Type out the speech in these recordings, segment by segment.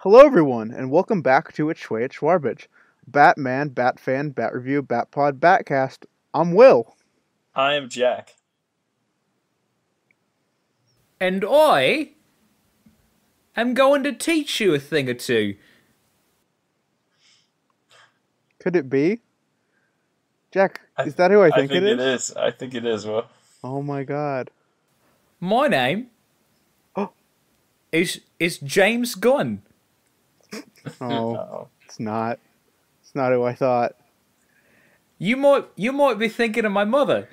Hello, everyone, and welcome back to Schway at Shwarbage. Batman, Batfan, Bat Review, Batpod, Batcast. I'm Will. I am Jack. And I am going to teach you a thing or two. Could it be? Jack, is that who I think it is? It is. I think it is, Will. Oh my god. My name is James Gunn. Oh, No. it's not. It's not who I thought. You might be thinking of my mother.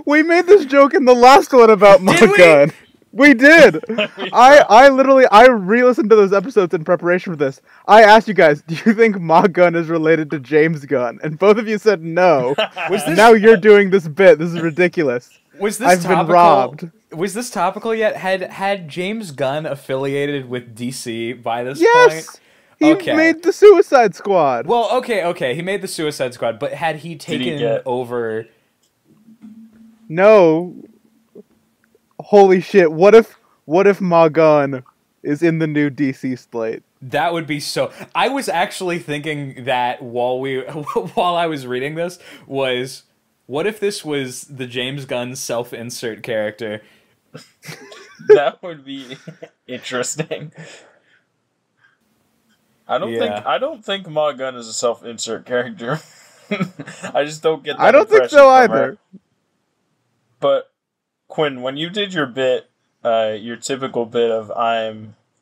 We made this joke in the last one about Ma Did we? Gunn. We did. I re-listened to those episodes in preparation for this. I asked you guys, do you think Ma Gunn is related to James Gunn? And both of you said no. Now you're doing this bit. This is ridiculous. Was this I've topical? been robbed. Was this topical yet? Had James Gunn affiliated with DC by this Yes. point? He Okay. made the Suicide Squad. Well, okay. He made the Suicide Squad, but had he taken over? No. Holy shit! What if Ma Gunn is in the new DC slate? That would be so. I was actually thinking that while I was reading this was, what if this was the James Gunn self-insert character? That would be interesting. I don't think Ma Gunn is a self-insert character. I just don't get that I don't think impression so from either. her. But Quinn, when you did your bit, your typical bit of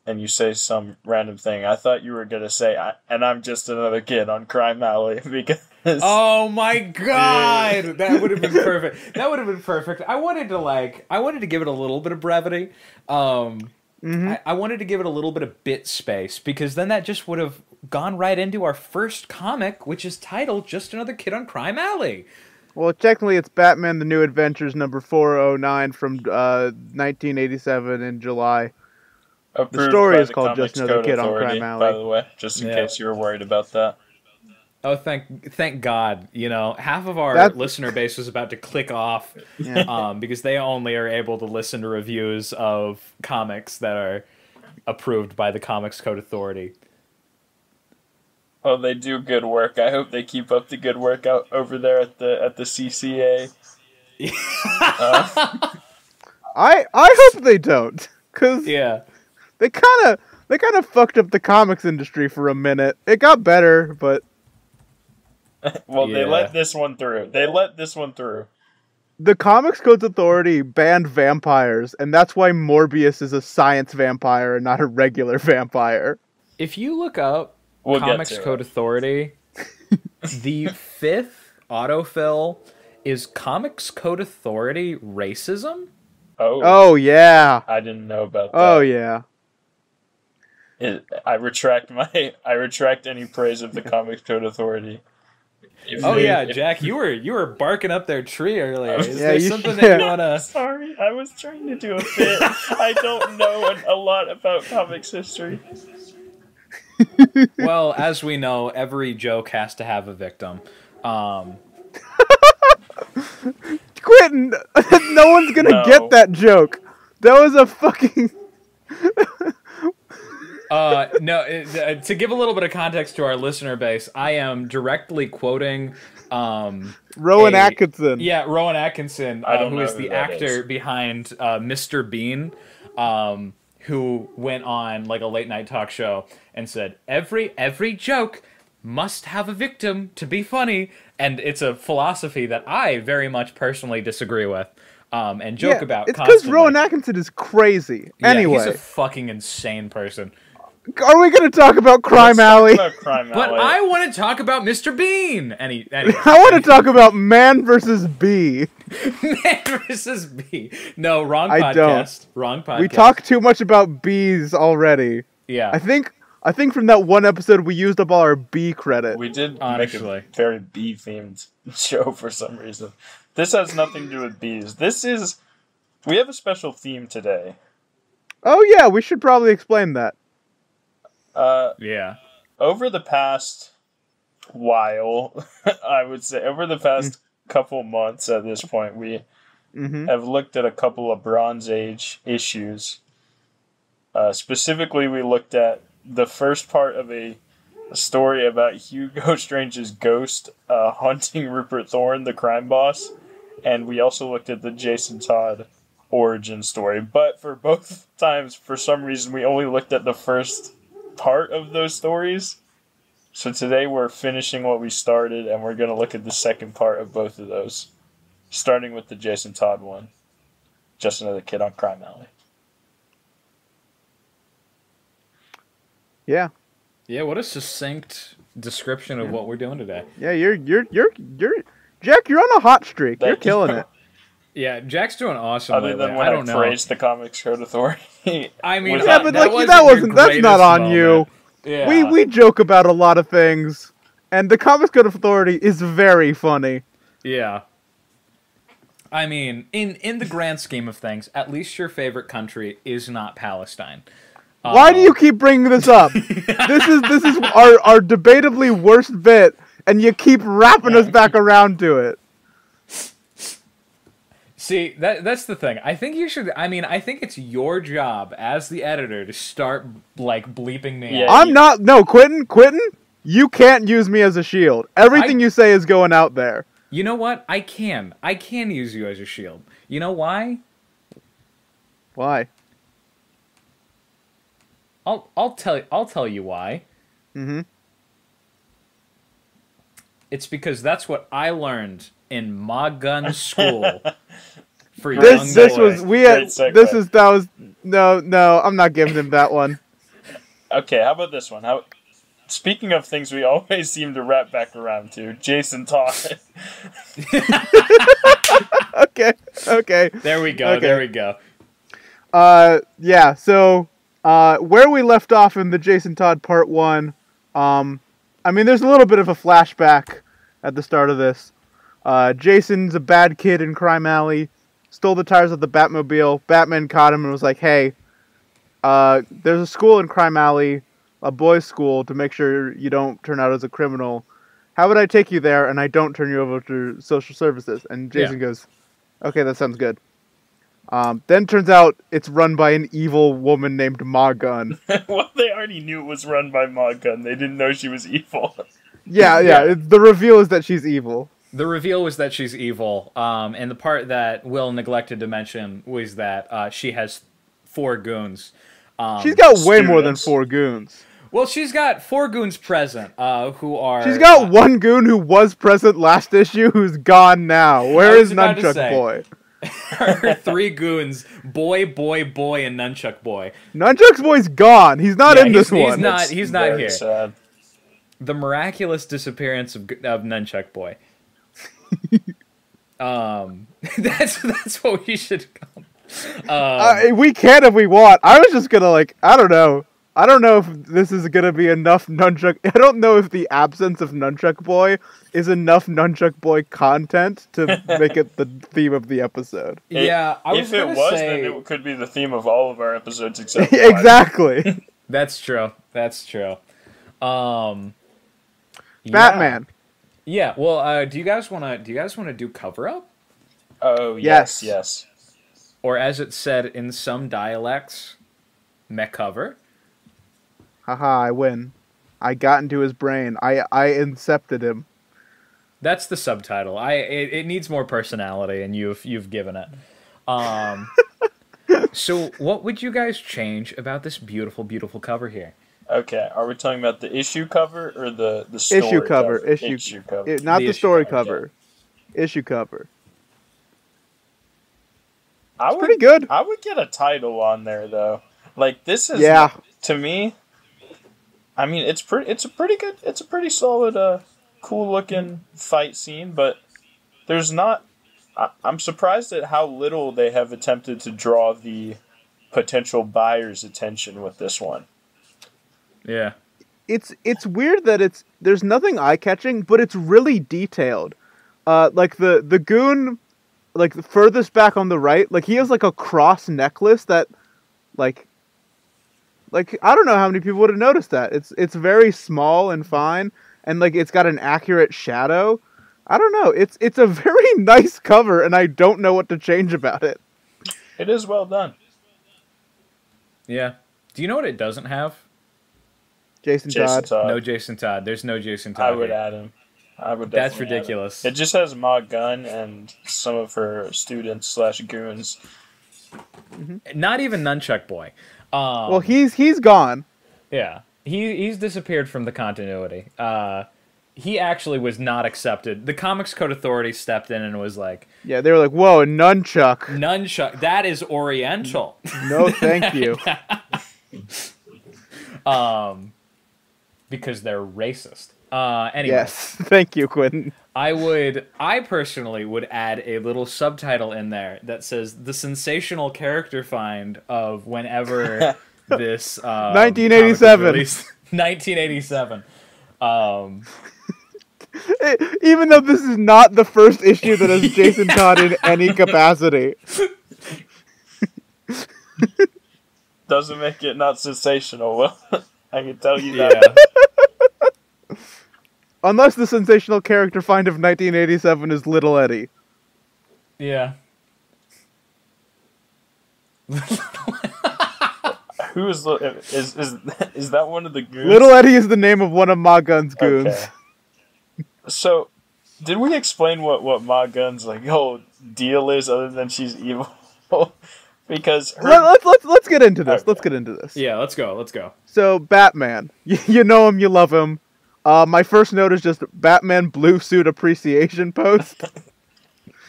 and you say some random thing, I thought you were gonna say, and I'm just another kid on Crime Alley because. Oh my god, that would have been perfect. That would have been perfect. I wanted to give it a little bit of brevity. I wanted to give it a little bit of bit space because then that just would have gone right into our first comic, which is titled "Just Another Kid on Crime Alley." Well, technically, it's Batman: The New Adventures number 409 from 1987 in July. The story is called Just Another Kid on Crime Alley. By the way, just in case you were worried about that. Oh, thank God! You know, half of our listener base was about to click off because they only are able to listen to reviews of comics that are approved by the Comics Code Authority. Oh, they do good work. I hope they keep up the good work out over there at the CCA. I hope they don't, cause they kind of fucked up the comics industry for a minute. It got better, but well, they let this one through. The Comics Codes Authority banned vampires, and that's why Morbius is a science vampire and not a regular vampire. If you look up Comics Code Authority, the 5th autofill is Comics Code Authority racism? Oh yeah. I didn't know about that. Oh yeah. I retract any praise of the Comics Code Authority. Jack, you were barking up their tree earlier. Is Yeah, there something that you wanna? Sorry, I was trying to do a bit. I don't know a lot about comics history. Well, as we know, every joke has to have a victim. Quentin, no one's gonna get that joke. That was a fucking. To give a little bit of context to our listener base, I am directly quoting Rowan Atkinson. Yeah, Rowan Atkinson, who is the actor behind Mr. Bean, who went on like a late night talk show and said every joke must have a victim to be funny, and it's a philosophy that I very much personally disagree with. And joke about. It's because Rowan Atkinson is crazy. Yeah, anyway, he's a fucking insane person. Are we going to talk about Crime Alley? But I want to talk about Mr. Bean. Anyway. I want to talk about Man versus Bee. Man versus Bee. No, wrong podcast. I don't. Wrong podcast. We talked too much about bees already. Yeah. I think from that one episode we used up all our bee credit. We did make a very bee-themed show for some reason. This has nothing to do with bees. We have a special theme today. Oh yeah, we should probably explain that. Over the past while, I would say, over the past couple months at this point, we have looked at a couple of Bronze Age issues Specifically, we looked at the first part of a story about Hugo Strange's Ghost haunting Rupert Thorne, the crime boss, and we also looked at the Jason Todd origin story. But for both times, for some reason, we only looked at the first part of those stories. So today we're finishing what we started, and we're going to look at the second part of both of those, starting with the Jason Todd one. Just Another Kid on Crime Alley. Yeah. Yeah, what a succinct description of what we're doing today. Yeah, you're Jack, you're on a hot streak. You're killing it. Yeah, Jack's doing awesome. Other than when I praised the Comics Code Authority. I mean, yeah, but like that's not on you. Yeah. We joke about a lot of things, and the Comics Code Authority is very funny. Yeah. I mean, in the grand scheme of things, at least your favorite country is not Palestine. Why do you keep bringing this up? This is our debatably worst bit, and you keep wrapping us back around to it. See, that's the thing. I think you should. I mean, I think it's your job as the editor to start like bleeping me. Yeah, out. not. No, Quentin. You can't use me as a shield. Everything you say is going out there. You know what? I can use you as a shield. You know why? Why? I'll tell you why. Mm-hmm. It's because that's what I learned in MA GUNN school. For young This boys. was no. I'm not giving him that one. Okay, how about this one? Speaking of things we always seem to wrap back around to, Jason Todd. Okay. There we go. Okay. There we go. Yeah. So, where we left off in the Jason Todd Part 1, I mean, there's a little bit of a flashback at the start of this. Jason's a bad kid in Crime Alley, stole the tires of the Batmobile. Batman caught him and was like, hey, there's a school in Crime Alley, a boys' school, to make sure you don't turn out as a criminal. How would I take you there and I don't turn you over to social services? And Jason goes, okay, that sounds good. Then turns out it's run by an evil woman named MA GUNN. Well, they already knew it was run by MA GUNN. They didn't know she was evil. Yeah. The reveal is that she's evil. The reveal was that she's evil, and the part that Will neglected to mention was that she has 4 goons. She's got way more than 4 goons. Well, she's got 4 goons present, who are... She's got 1 goon who was present last issue who's gone now. Where is Nunchuck Boy? Her 3 goons, Boy, and Nunchuck Boy. Nunchuck Boy's gone. He's not in this one. He's not here. Sad. The miraculous disappearance of Nunchuck Boy. That's what we should call. We can if we want. I was just gonna I don't know. I don't know if this is gonna be enough Nunchuck. I don't know if the absence of Nunchuck Boy is enough Nunchuck Boy content to make it the theme of the episode. Yeah, if it was, then it could be the theme of all of our episodes except exactly. That's true. Batman. Yeah. Well, do you guys want to do cover up? Oh yes. Or as it's said in some dialects, me cover. Haha, I win. I got into his brain. I incepted him. That's the subtitle. It needs more personality, and you've given it. So, what would you guys change about this beautiful, beautiful cover here? Okay, are we talking about the issue cover or the story issue cover? Issue cover. Not the story cover. Okay. Issue cover. It's pretty good. I would get a title on there though. Like this is to me. I mean, it's a pretty solid, cool looking fight scene, but there's not. I'm surprised at how little they have attempted to draw the potential buyer's attention with this one. Yeah. It's weird that there's nothing eye-catching, but it's really detailed. Like the goon, like the furthest back on the right, like he has like a cross necklace that, like I don't know how many people would have noticed that. It's very small and fine, and like it's got an accurate shadow. I don't know. It's a very nice cover, and I don't know what to change about it. It is well done. Yeah. Do you know what it doesn't have? Jason Todd. No Jason Todd. There's no Jason Todd. I would add him. I would. That's ridiculous. It just has Ma Gunn and some of her students / goons. Not even Nunchuck Boy. Well, he's gone. Yeah, he's disappeared from the continuity. He actually was not accepted. The Comics Code Authority stepped in and was like, yeah, they were like, whoa, Nunchuck, that is Oriental. No, thank you. Because they're racist. Anyway. Yes, thank you, Quentin. I personally would add a little subtitle in there that says the sensational character find of whenever this 1987. 1987. Even though this is not the first issue that has Jason Todd in any capacity. Doesn't make it not sensational. Well, I can tell you that. Yeah. Unless the sensational character find of 1987 is Little Eddie. Yeah. Who is that one of the goons? Little Eddie is the name of one of Ma Gunn's goons. Okay. So, did we explain what Ma Gunn's like whole deal is other than she's evil? Because let's get into this. Okay. Let's get into this. Yeah, let's go. So Batman, you know him, you love him. My first note is just Batman blue suit appreciation post.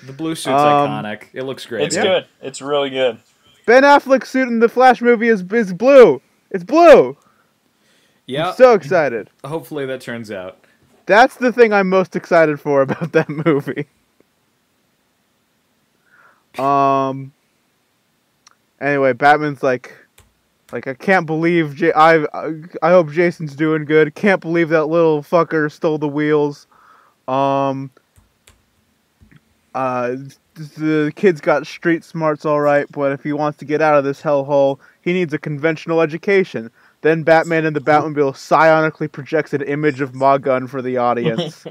The blue suit's iconic. It looks great. It's good. It's really good. Ben Affleck's suit in the Flash movie is blue. It's blue. Yeah. I'm so excited. Hopefully that turns out. That's the thing I'm most excited for about that movie. Anyway, Batman's like I can't believe I hope Jason's doing good. Can't believe that little fucker stole the wheels. The kid's got street smarts all right, but if he wants to get out of this hellhole, he needs a conventional education. Then Batman in the Batmobile psionically projects an image of Ma Gunn for the audience.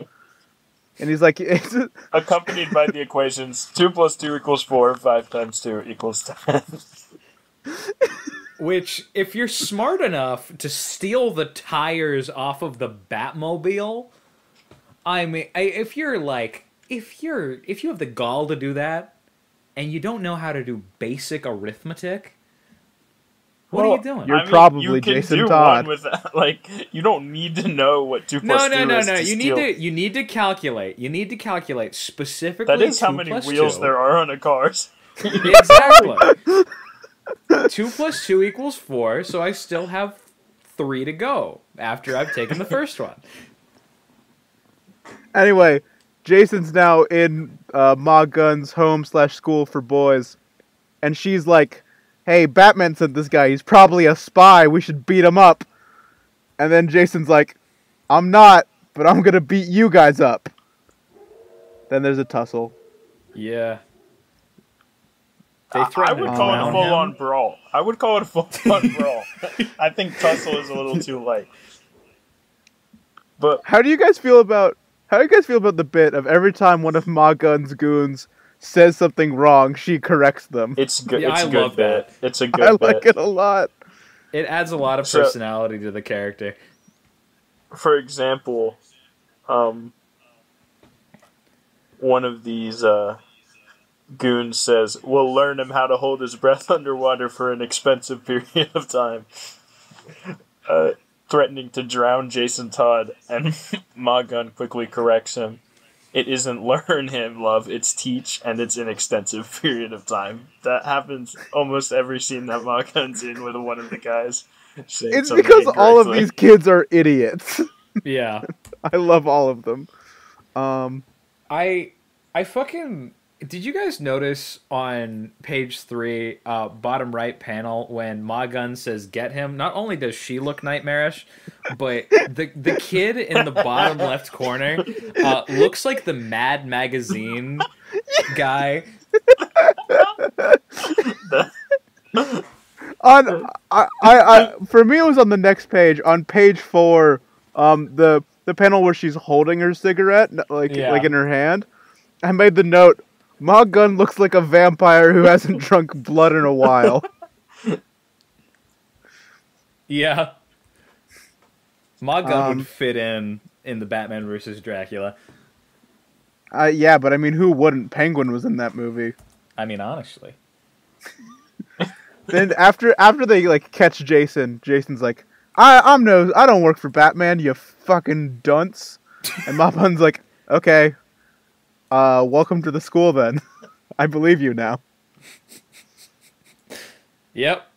And he's like... Accompanied by the equations 2 + 2 = 4, 5 × 2 = 10. Which, if you're smart enough to steal the tires off of the Batmobile, I mean, if you have the gall to do that, and you don't know how to do basic arithmetic, what are you doing? You're probably Jason Todd. With that. Like, you don't need to know what 2 + 2 is. No. You need to calculate. You need to calculate specifically. That is how many wheels there are on a car. Exactly. 2 + 2 = 4, so I still have 3 to go after I've taken the first one. Anyway, Jason's now in Ma Gunn's home/school for boys, and she's like, hey, Batman sent this guy, he's probably a spy, we should beat him up. And then Jason's like, I'm not, but I'm gonna beat you guys up. Then there's a tussle. Yeah. I would call it a full-on brawl. I would call it a full-on brawl. I think tussle is a little too light. But How do you guys feel about the bit of every time one of Ma Gunn's goons says something wrong, she corrects them? It's good. Yeah, it's I a good love bit. that. It's a good I bit. like it a lot. It adds a lot of personality to the character. For example, one of these goons says, we'll learn him how to hold his breath underwater for an expensive period of time. Threatening to drown Jason Todd, and Ma Gunn quickly corrects him. It isn't learn him, love, it's teach, and it's an extensive period of time. That happens almost every scene that Ma Gunn's in with one of the guys. It's because all of these kids are idiots. Yeah. I love all of them. I fucking... Did you guys notice on page 3, bottom right panel, when Ma Gunn says get him, not only does she look nightmarish, but the kid in the bottom left corner looks like the Mad Magazine guy. For me, it was on the next page. On page 4, the panel where she's holding her cigarette, like in her hand. I made the note, Ma Gunn looks like a vampire who hasn't drunk blood in a while. Yeah. Ma Gunn would fit in the Batman versus Dracula. Yeah, but I mean, who wouldn't? Penguin was in that movie. I mean, honestly. Then after they like catch Jason, Jason's like, I don't work for Batman, you fucking dunce. And Ma Gunn's like, okay, welcome to the school then. I believe you now. Yep.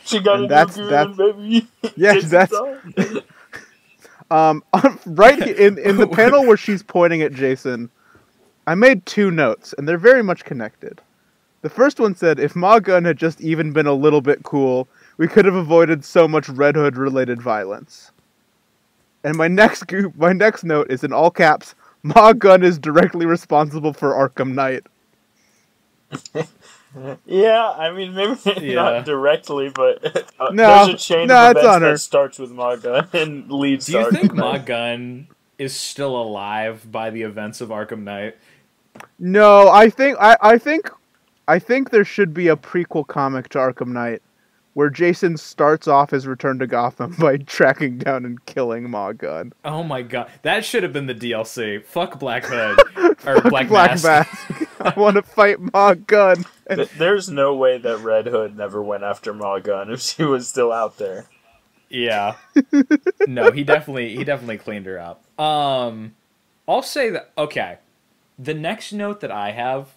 She got a new goon, baby. Yes, that's right in the panel where she's pointing at Jason. I made 2 notes, and they're very much connected. The first one said, if Ma Gunn had just even been a little bit cool, we could have avoided so much Red Hood-related violence. And my next note is in all caps, Ma Gunn is directly responsible for Arkham Knight. Yeah, I mean, maybe not directly, but there's a chain of events that starts with Ma Gunn and leads to Arkham Knight. Do you think Ma Gunn is still alive by the events of Arkham Knight? No, I think there should be a prequel comic to Arkham Knight where Jason starts off his return to Gotham by tracking down and killing Ma Gunn. Oh my god, that should have been the DLC. Fuck Black Hood or Black Mask. I want to fight Ma Gunn. There's no way that Red Hood never went after Ma Gunn if she was still out there. Yeah. No, he definitely cleaned her up. I'll say that, okay. The next note that I have,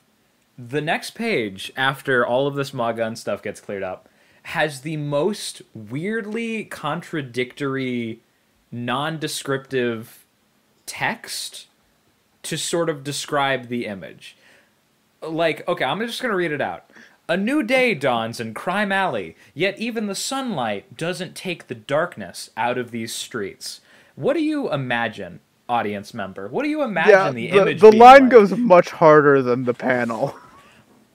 the next page after all of this Ma Gunn stuff gets cleared up, has the most weirdly contradictory, non-descriptive text to sort of describe the image. Like, okay, I'm just going to read it out. A new day dawns in Crime Alley, yet even the sunlight doesn't take the darkness out of these streets. What do you imagine, audience member? What do you imagine the image the being line like? goes much harder than the panel.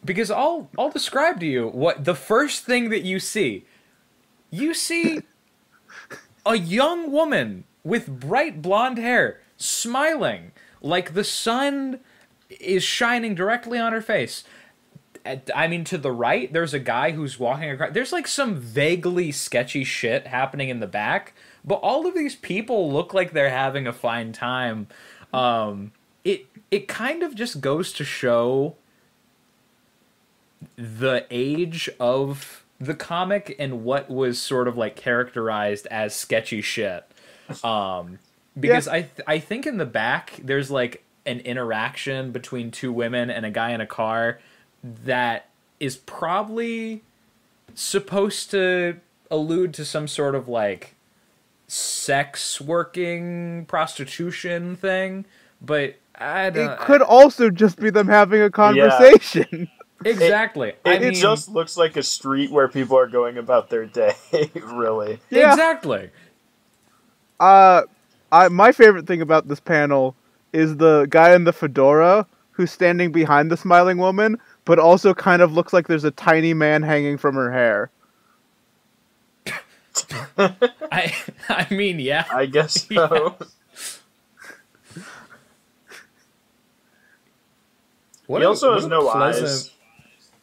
Because I'll describe to you what the first thing that you see. You see a young woman with bright blonde hair smiling like the sun is shining directly on her face. I mean, to the right, there's a guy who's walking across. There's like some vaguely sketchy shit happening in the back, but all of these people look like they're having a fine time. It kind of just goes to show the age of the comic and what was sort of like characterized as sketchy shit. Because I think in the back there's like an interaction between 2 women and a guy in a car that is probably supposed to allude to some sort of like sex working prostitution thing, but it could also just be them having a conversation. Yeah. Exactly. It just looks like a street where people are going about their day, really. Yeah. Exactly. My favorite thing about this panel is the guy in the fedora who's standing behind the smiling woman, but also kind of looks like there's a tiny man hanging from her hair. I mean, yeah. I guess so. Yeah. He also has no eyes.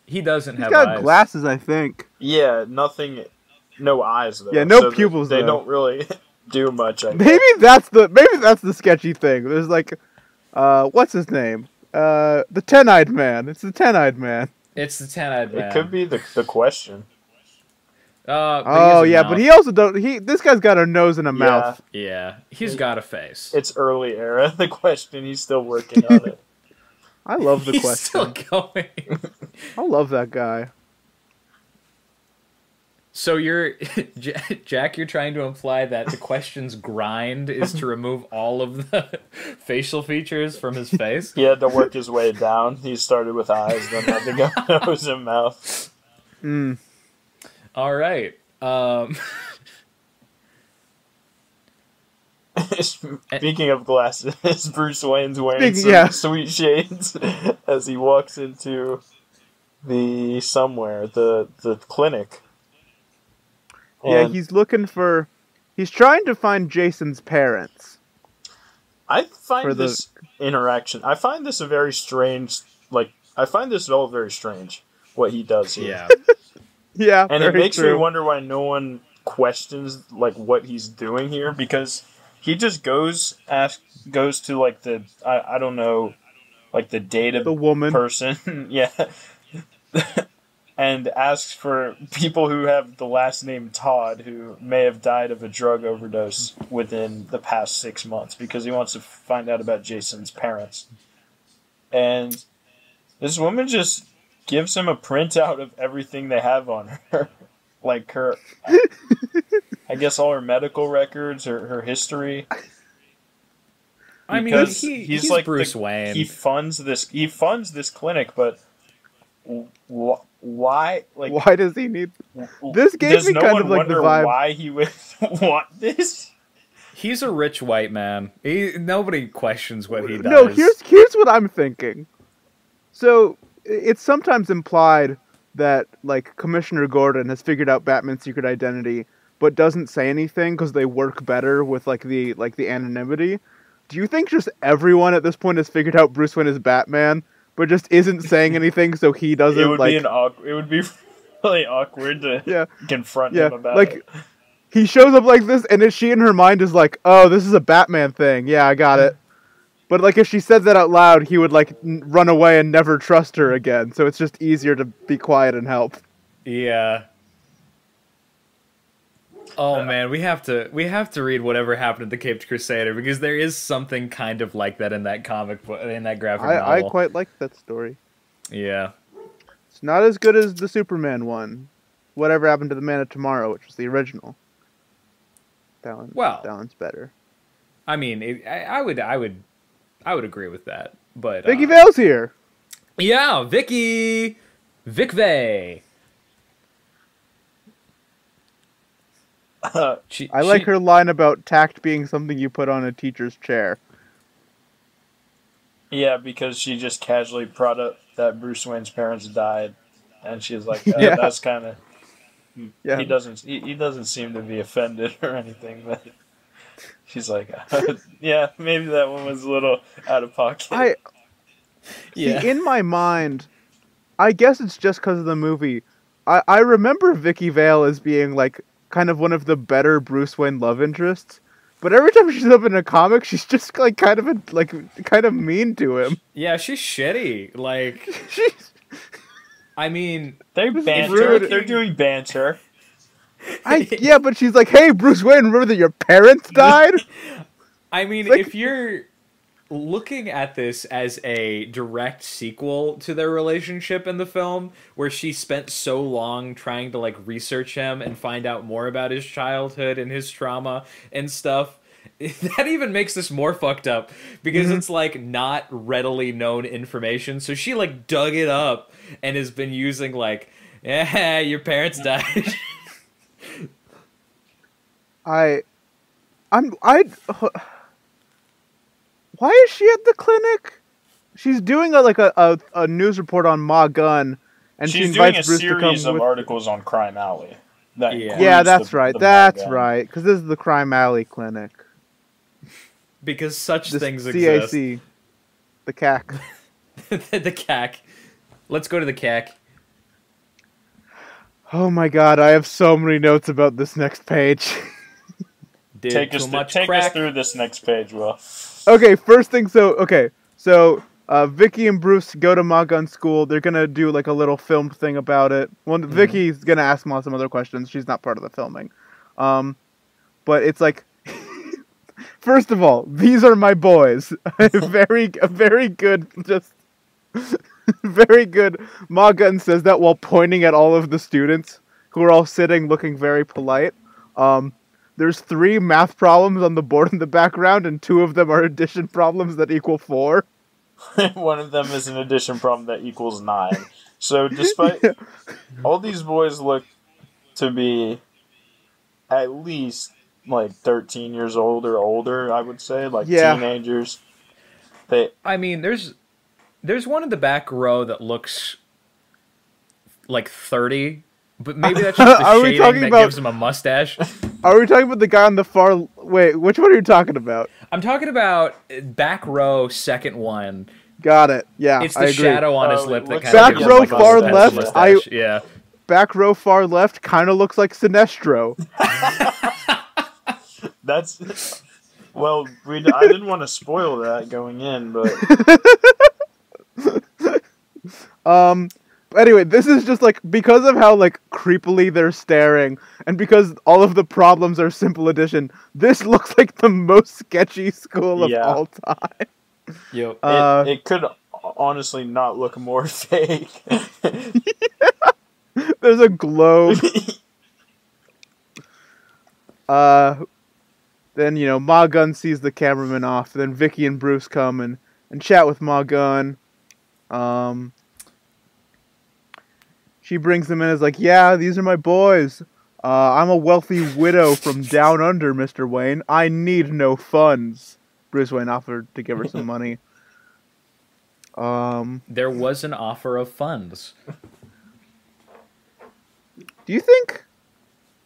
He doesn't have eyes. He's got glasses, I think. Yeah, nothing. No eyes, though. Yeah, no pupils, They don't really do much, I guess. Maybe that's the sketchy thing. There's like, what's his name? The Ten-Eyed Man. It's the Ten-Eyed Man. It's the Ten-Eyed Man. It could be the Question. Oh yeah, but he also this guy's got a nose and a mouth. Yeah, he's got a face. It's early era. The Question. He's still working on it. I love the He's Question. Still going. I love that guy. So you're Jack. You're trying to imply that the Question's grind is to remove all of the facial features from his face. He had to work his way down. He started with eyes, then had to go nose and mouth. All right. Speaking of glasses, Bruce Wayne's wearing some sweet shades as he walks into the clinic. Yeah, he's trying to find Jason's parents. I find this interaction, I find this all very strange, what he does here. Yeah. Yeah, and it makes me wonder why no one questions like what he's doing here, because he just goes to like the I don't know, like the data woman person yeah and asks for people who have the last name Todd who may have died of a drug overdose within the past 6 months, because he wants to find out about Jason's parents. And this woman just gives him a printout of everything they have on her. Like her, I guess all her medical records, her history. I mean, he's like Bruce Wayne. He funds this clinic, but why? Like, why does he need? This gave me kind of like the vibe. Why he would want this? He's a rich white man. Nobody questions what he does. No, here's what I'm thinking. So it's sometimes implied that like Commissioner Gordon has figured out Batman's secret identity, but doesn't say anything because they work better with like the anonymity. Do you think just everyone at this point has figured out Bruce Wayne is Batman, but just isn't saying anything so he doesn't? It would be really awkward to confront him about it. He shows up like this, and she in her mind is like, "Oh, this is a Batman thing. Yeah, I got it." But like if she said that out loud, he would like run away and never trust her again. So it's just easier to be quiet and help. Yeah. Oh man, we have to read Whatever Happened to the Caped Crusader, because there is something kind of like that in that comic book, in that graphic novel. I quite like that story. Yeah. It's not as good as the Superman one. Whatever Happened to the Man of Tomorrow, which was the original. That one's better. I mean, I would agree with that. But Vicky Vale's here. Yeah, Vic Vale. I like her line about tact being something you put on a teacher's chair. Yeah, because she just casually brought up that Bruce Wayne's parents died, and she's like, "That's kind of." Yeah. He doesn't seem to be offended or anything, but she's like, "Yeah, maybe that one was a little out of pocket." See, in my mind, I guess it's just because of the movie. I remember Vicky Vale as being like kind of one of the better Bruce Wayne love interests, but every time she's up in a comic, she's just like kind of mean to him. Yeah, she's shitty. Like, I mean, they're banter. They're doing banter. Yeah, but she's like, "Hey, Bruce Wayne, remember that your parents died?" I mean, like, if you're looking at this as a direct sequel to their relationship in the film, where she spent so long trying to like research him and find out more about his childhood and his trauma and stuff, that even makes this more fucked up, because it's like not readily known information. So she like dug it up and has been using like, "Yeah, your parents died." Why is she at the clinic? She's doing a news report on Ma Gunn, and she invites Bruce to come. She's doing a series of articles on Crime Alley. That's right. Because this is the Crime Alley clinic. Because such things exist. CAC, the CAC, the CAC. Let's go to the CAC. Oh my god, I have so many notes about this next page. Take us through this next page, Will. Okay, first thing, so Vicky and Bruce go to Ma Gunn school. They're gonna do like a little filmed thing about it. Well, Vicky's gonna ask Ma some other questions. She's not part of the filming. But it's like, first of all, these are my boys. Very good, just very good. Ma Gunn says that while pointing at all of the students who are all sitting looking very polite. There's 3 math problems on the board in the background, and 2 of them are addition problems that equal 4. One of them is an addition problem that equals 9. So despite all these boys look to be at least like 13 years old or older, I would say, like teenagers. I mean, there's one in the back row that looks like 30. But maybe that's just the shading that gives him a mustache. Are we talking about the guy on the far... Wait, which one are you talking about? I'm talking about back row, second one. Got it. Yeah, it's the shadow on his lip that kind back of gives row him like far left. mustache. Yeah. back row far left kind of looks like Sinestro. That's... Well, I didn't want to spoil that going in, but... Anyway, this is just, like, because of how, like, creepily they're staring, and because all of the problems are simple addition, this looks like the most sketchy school of all time. Yep. It could honestly not look more fake. There's a globe. Then, you know, Ma Gunn sees the cameraman off, then Vicky and Bruce come and chat with Ma Gunn. She brings them in as like, yeah, these are my boys. I'm a wealthy widow from down under, Mr. Wayne. I need no funds. Bruce Wayne offered to give her some money. There was an offer of funds. Do you think...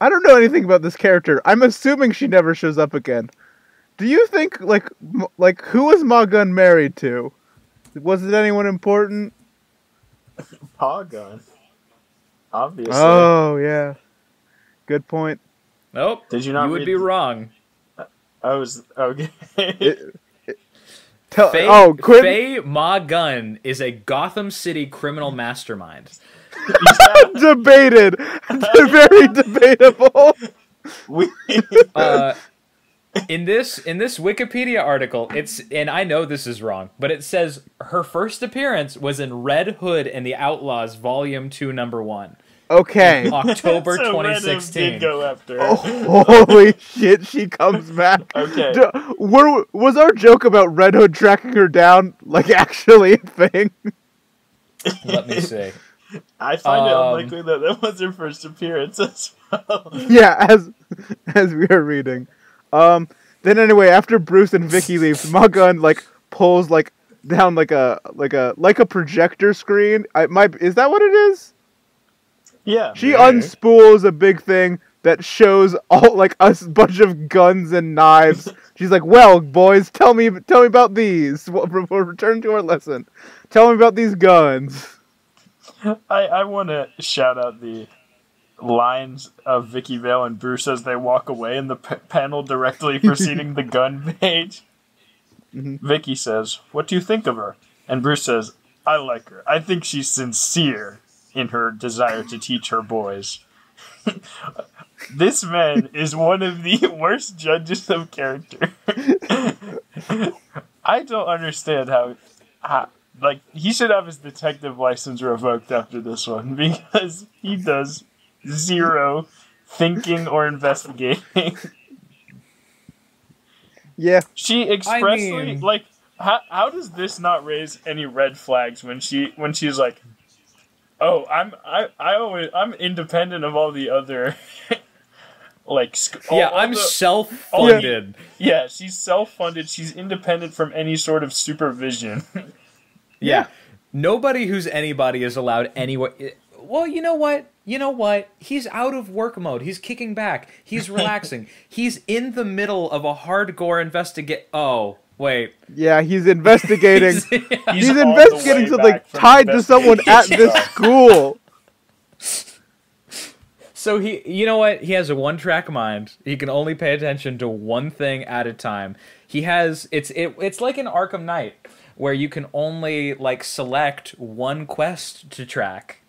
I don't know anything about this character. I'm assuming she never shows up again. Do you think, like who was Ma Gunn married to? Was it anyone important? Ma Gunn. Obviously. Oh, yeah. Good point. Nope. Did you not? You would be wrong. I was okay. Faye Ma Gunn is a Gotham City criminal mastermind. Debated. Very debatable. In this Wikipedia article, and I know this is wrong, but it says her first appearance was in Red Hood and the Outlaws, Volume 2, Number 1. Okay. October So 2016. did go after her. Oh, holy shit, she comes back. Okay. Was our joke about Red Hood tracking her down, like, actually a thing? Let me see. I find it unlikely that was her first appearance as well. Yeah, as we are reading. Then anyway, after Bruce and Vicky leave, Ma Gunn, like, pulls, like, down like a projector screen. Is that what it is? Yeah. She unspools a big thing that shows all, like, a bunch of guns and knives. She's like, well, boys, tell me about these. We'll return to our lesson. Tell me about these guns. I want to shout out the lines of Vicky Vale and Bruce as they walk away in the panel directly preceding the gun page. Mm-hmm. Vicky says, "What do you think of her?" And Bruce says, "I like her. I think she's sincere in her desire to teach her boys." This man is one of the worst judges of character. I don't understand how like, he should have his detective license revoked after this one, because he does zero thinking or investigating. Yeah. She expressly, like, how does this not raise any red flags when she's like, oh, I'm independent of all the other, like, I'm self-funded. Yeah, she's self-funded. She's independent from any sort of supervision. Yeah. Nobody who's anybody is allowed anywhere. Well, you know what? He's out of work mode. He's kicking back. He's relaxing. He's in the middle of a hardcore investigate. Oh, wait. Yeah, he's investigating. he's on investigating something tied to someone at this school. So you know what? He has a one-track mind. He can only pay attention to one thing at a time. He has it's like an Arkham Knight, where you can only, like, select one quest to track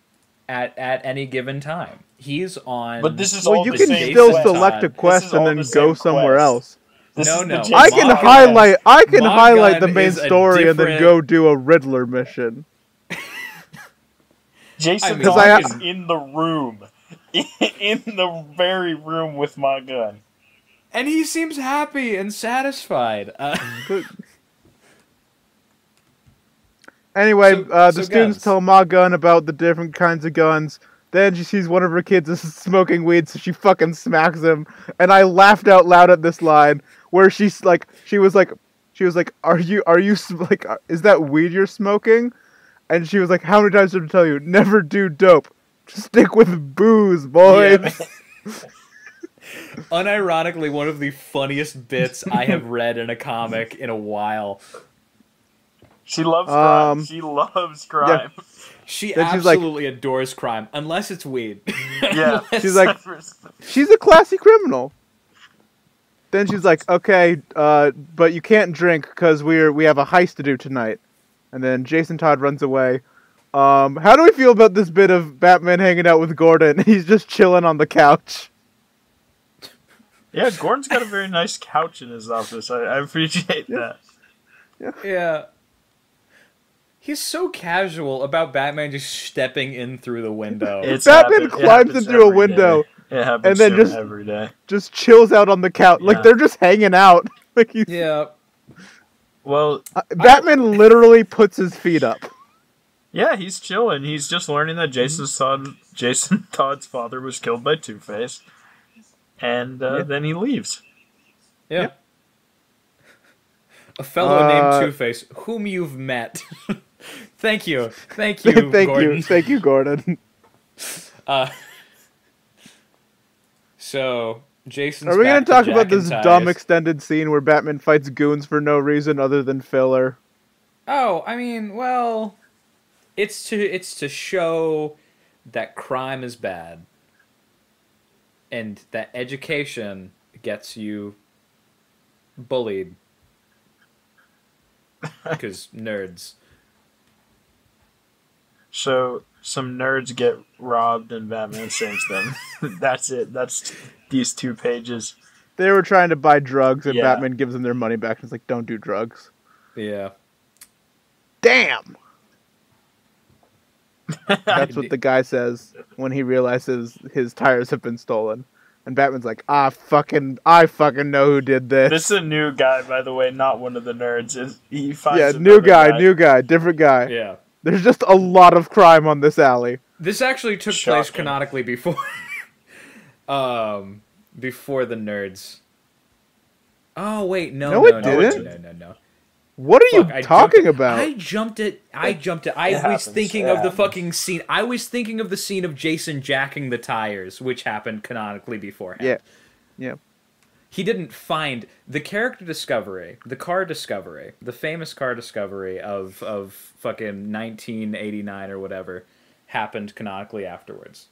at any given time. He's on... But this is all you the can same still quest. select a quest and then go somewhere else. No. I can highlight the main story and then go do a Riddler mission. Jason Todd is in the room. In the very room with Ma Gunn. And he seems happy and satisfied. Anyway, the students tell Ma Gunn about the different kinds of guns. Then she sees one of her kids is smoking weed, so she fucking smacks him. And I laughed out loud at this line where she was like, "Are you like, is that weed you're smoking?" And she was like, "How many times did I tell you? Never do dope. Just stick with booze, boys." Yeah. Unironically, one of the funniest bits I have read in a comic in a while. She loves crime. She loves crime. She then absolutely adores crime, unless it's weed. Yeah. She's like, she's a classy criminal. Then she's like, okay, but you can't drink because we have a heist to do tonight. And then Jason Todd runs away. How do we feel about this bit of Batman hanging out with Gordon? He's just chilling on the couch. Yeah, Gordon's got a very nice couch in his office. I appreciate that. Yeah. He's so casual about Batman just stepping in through the window. Batman climbs in through a window. It happens and then every day. Just chills out on the couch. Like, they're just hanging out. Like yeah. Well, Batman literally puts his feet up. Yeah, he's chilling. He's just learning that Jason Todd's father was killed by Two-Face. And then he leaves. Yeah. A fellow named Two-Face, whom you've met. Thank you. Thank you, Gordon. Thank you, Gordon. So, Jason's Are we going to talk about this Ties. dumb extended scene where Batman fights goons for no reason other than filler? Oh, I mean, well, it's to show that crime is bad. And that education gets you bullied. Because nerds. So, some nerds get robbed and Batman saves them. That's it. That's these 2 pages. They were trying to buy drugs and Batman gives them their money back and it's like, don't do drugs. Yeah. Damn! That's what the guy says when he realizes his tires have been stolen. And Batman's like, I fucking know who did this. This is a new guy, by the way, not one of the nerds. He finds new guy, different guy. Yeah. There's just a lot of crime on this alley. This actually took place canonically before before the nerds. Oh wait, no, it didn't. No. What are you talking about? I jumped it. I was thinking of the fucking scene. I was thinking of the scene of Jason jacking the tires, which happened canonically beforehand. Yeah. He didn't find the character discovery, the car discovery, the famous car discovery of fucking 1989 or whatever, happened canonically afterwards.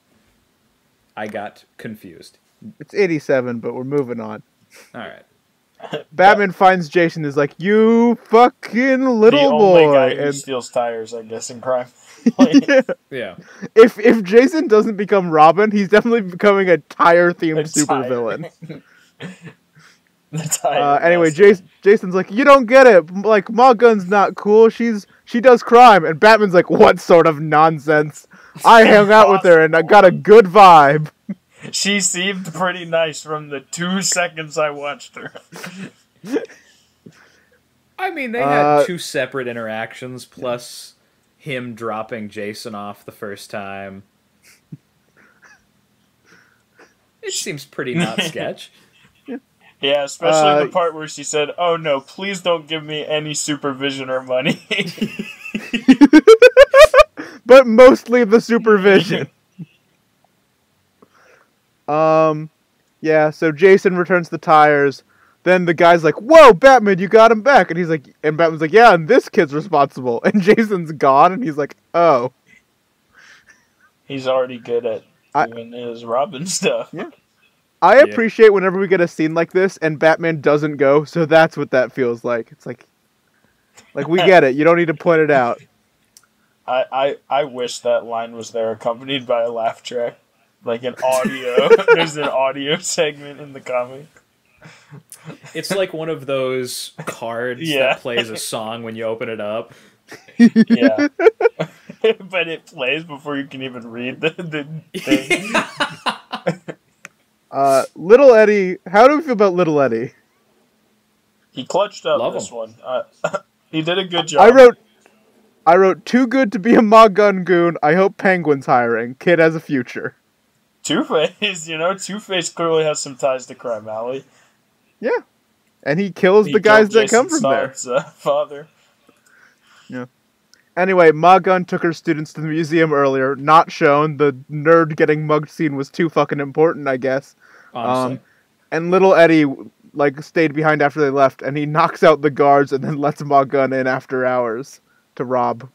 I got confused. It's 87, but we're moving on. All right. Batman finds Jason, is like, you fucking little boy. The only guy who steals tires, I guess, in crime. Yeah. If Jason doesn't become Robin, he's definitely becoming a tire-themed supervillain. Anyway, Jason's like, you don't get it. Like, Ma Gunn's not cool. She does crime. And Batman's like, what sort of nonsense? I hung out with her and I got a good vibe. She seemed pretty nice from the 2 seconds I watched her. I mean, they had 2 separate interactions, plus him dropping Jason off the first time. It seems pretty not sketch. Yeah, especially the part where she said, oh no, please don't give me any supervision or money. But mostly the supervision. Yeah, so Jason returns the tires. Then the guy's like, whoa, Batman, you got him back. And Batman's like, yeah, and this kid's responsible. And Jason's gone, and he's like, oh. He's already good at doing his Robin stuff. Yeah. I appreciate whenever we get a scene like this, and Batman doesn't go, so that's what that feels like. It's like we get it. You don't need to point it out. I wish that line was there accompanied by a laugh track. Like an audio. There's an audio segment in the comic. It's like one of those cards that plays a song when you open it up. Yeah. But it plays before you can even read the thing. Little Eddie, how do we feel about Little Eddie? He clutched up this one. He did a good job. I wrote too good to be a Ma Gunn goon. I hope Penguin's hiring. Kid has a future. Two-Face, Two-Face clearly has some ties to Crime Alley. Yeah. And he kills the guys that come from there. Father. Yeah. Anyway, Ma Gunn took her students to the museum earlier. Not shown. The nerd getting mugged scene was too fucking important, I guess. Honestly. And Little Eddie, stayed behind after they left, and he knocks out the guards and then lets Ma Gunn in after hours to rob.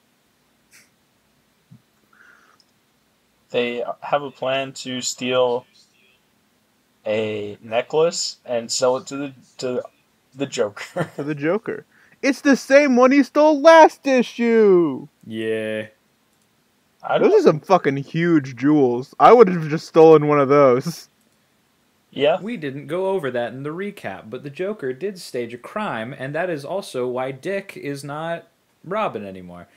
they have a plan to steal a necklace and sell it to the Joker. To the Joker. It's the same one he stole last issue! Yeah. Those are some fucking huge jewels. I would have just stolen one of those. Yeah. We didn't go over that in the recap, but the Joker did stage a crime, and that is also why Dick is not Robin anymore.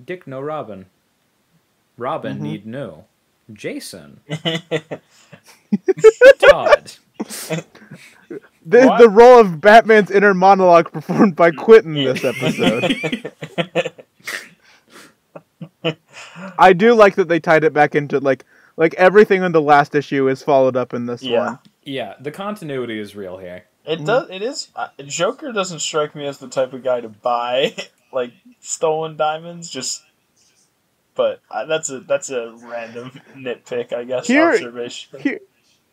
Dick no Robin. Robin need no. Jason. Todd. The role of Batman's inner monologue performed by Quentin this episode. I do like that they tied it back into, like everything in the last issue is followed up in this one. Yeah, the continuity is real here. It does. It is. Joker doesn't strike me as the type of guy to buy, like, stolen diamonds, but that's a random nitpick, I guess, observation.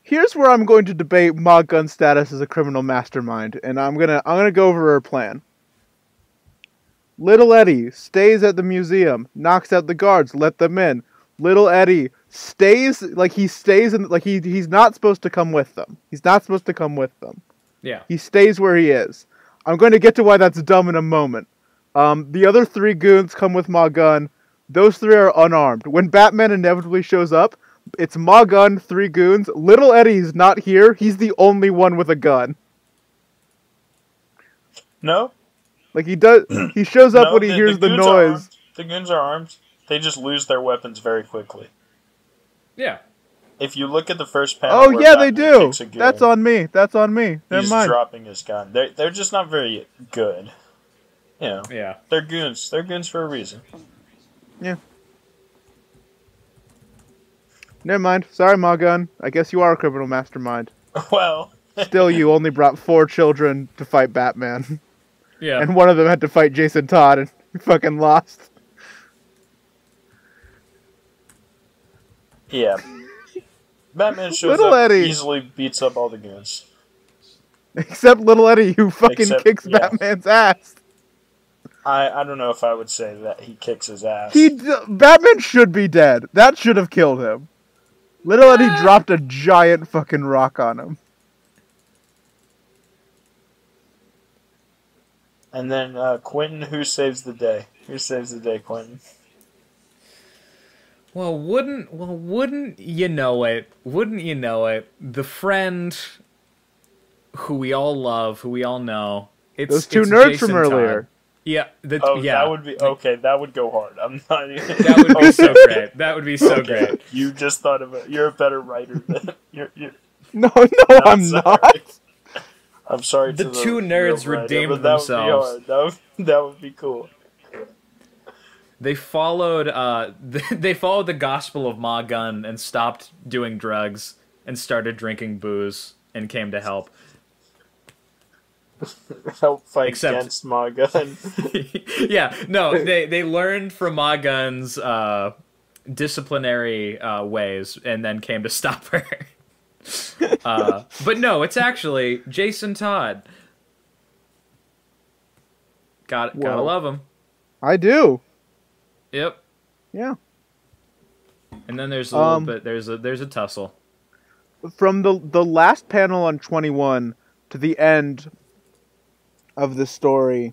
Here's where I'm going to debate Ma Gunn's status as a criminal mastermind, and I'm gonna go over her plan. Little Eddie stays at the museum, knocks out the guards, let them in. Little Eddie stays he's not supposed to come with them. He's not supposed to come with them. Yeah. He stays where he is. I'm going to get to why that's dumb in a moment. The other 3 goons come with Ma Gunn. Those 3 are unarmed. When Batman inevitably shows up, it's Ma Gunn, 3 goons. Little Eddie's not here. He's the only one with a gun. No. Like, he shows up when he hears the noise. The goons are armed. They just lose their weapons very quickly. Yeah. If you look at the first panel, oh yeah, they do. That's on me. Never mind. He's dropping his gun. They're just not very good. You know. Yeah. They're goons. They're goons for a reason. Yeah. Never mind. Sorry, Ma Gunn. I guess you are a criminal mastermind. Well. Still, you only brought 4 children to fight Batman. Yeah. And one of them had to fight Jason Todd, and you fucking lost. Yeah. Batman shows Little up, Eddie easily beats up all the goons. Except Little Eddie, who fucking kicks Batman's ass. I don't know if I would say that he kicks his ass. Batman should be dead. That should have killed him. Little Eddie dropped a giant fucking rock on him. And then Quentin, who saves the day? Who saves the day, Quentin? Well, wouldn't you know it? Wouldn't you know it? The friend who we all love, who we all know. Those 2 nerds Jason from earlier. Todd. Yeah. That would be okay. That would go hard. I'm not even. That would be so great. That would be so great. You just thought of it. You're a better writer than you're. No, I'm not. I'm sorry. The 2 nerds redeemed themselves. That would be cool. They followed the gospel of Ma Gunn and stopped doing drugs and started drinking booze and came to help. Help fight against Ma Gunn. Yeah, no, they learned from Ma Gunn's disciplinary ways and then came to stop her. But no, it's actually Jason Todd. Gotta love him. I do. Yep. Yeah. And then there's a little bit. There's a tussle. From the last panel on 21 to the end of the story,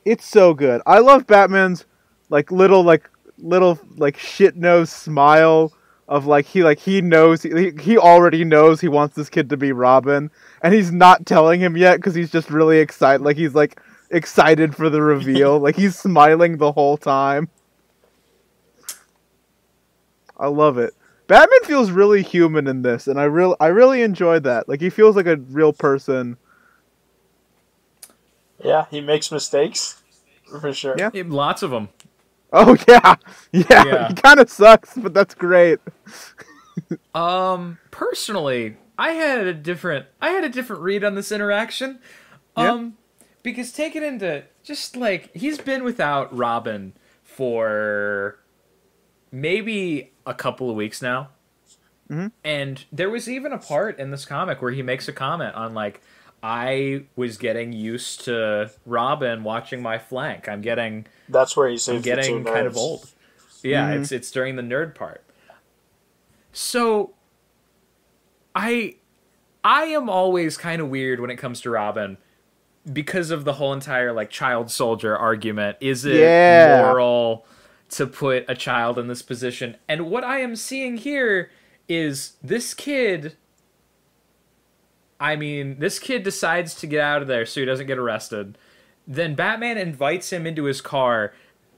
it's so good. I love Batman's little shit nose smile of he knows he already knows he wants this kid to be Robin, and he's not telling him yet because he's just really excited. He's excited for the reveal. He's smiling the whole time. I love it. Batman feels really human in this, and I really enjoyed that. He feels like a real person. Yeah, he makes mistakes, for sure. Yeah, lots of them. Oh yeah. He kind of sucks, but that's great. Personally, I had a different read on this interaction. Because take it into just he's been without Robin for maybe a couple of weeks now. Mm-hmm. And there was even a part in this comic where he makes a comment on I was getting used to Robin watching my flank. That's where he says I'm getting kind of old. Yeah, it's during the nerd part. So, I am always kind of weird when it comes to Robin because of the whole entire like child soldier argument. Is it moral to put a child in this position? And what I am seeing here is this kid. I mean, this kid decides to get out of there so he doesn't get arrested. Then Batman invites him into his car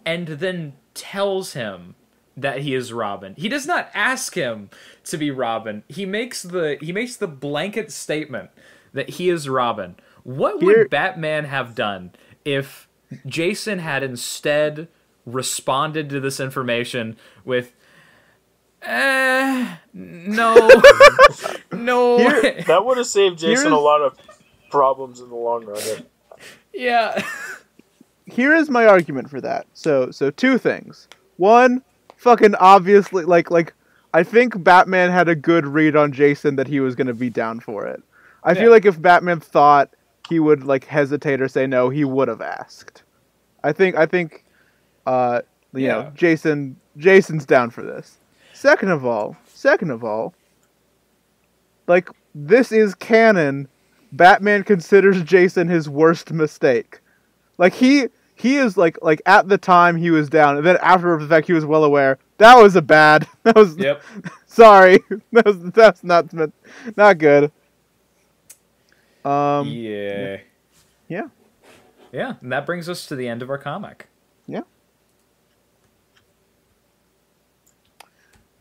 and then tells him that he is Robin. He does not ask him to be Robin. He makes the blanket statement that he is Robin. What would Batman have done if Jason had instead responded to this information with no. No. That would have saved Jason a lot of problems in the long run. Yeah. Here is my argument for that. So two things. One, fucking obviously, like I think Batman had a good read on Jason that he was going to be down for it. I feel like if Batman thought he would like hesitate or say no, he would have asked. I think you know, Jason's down for this. Second of all, like this is canon. Batman considers Jason his worst mistake. Like he is like at the time he was down, and then after the fact he was well aware that was a bad. That was sorry. That's not good. Yeah. Yeah. And that brings us to the end of our comic. Yeah.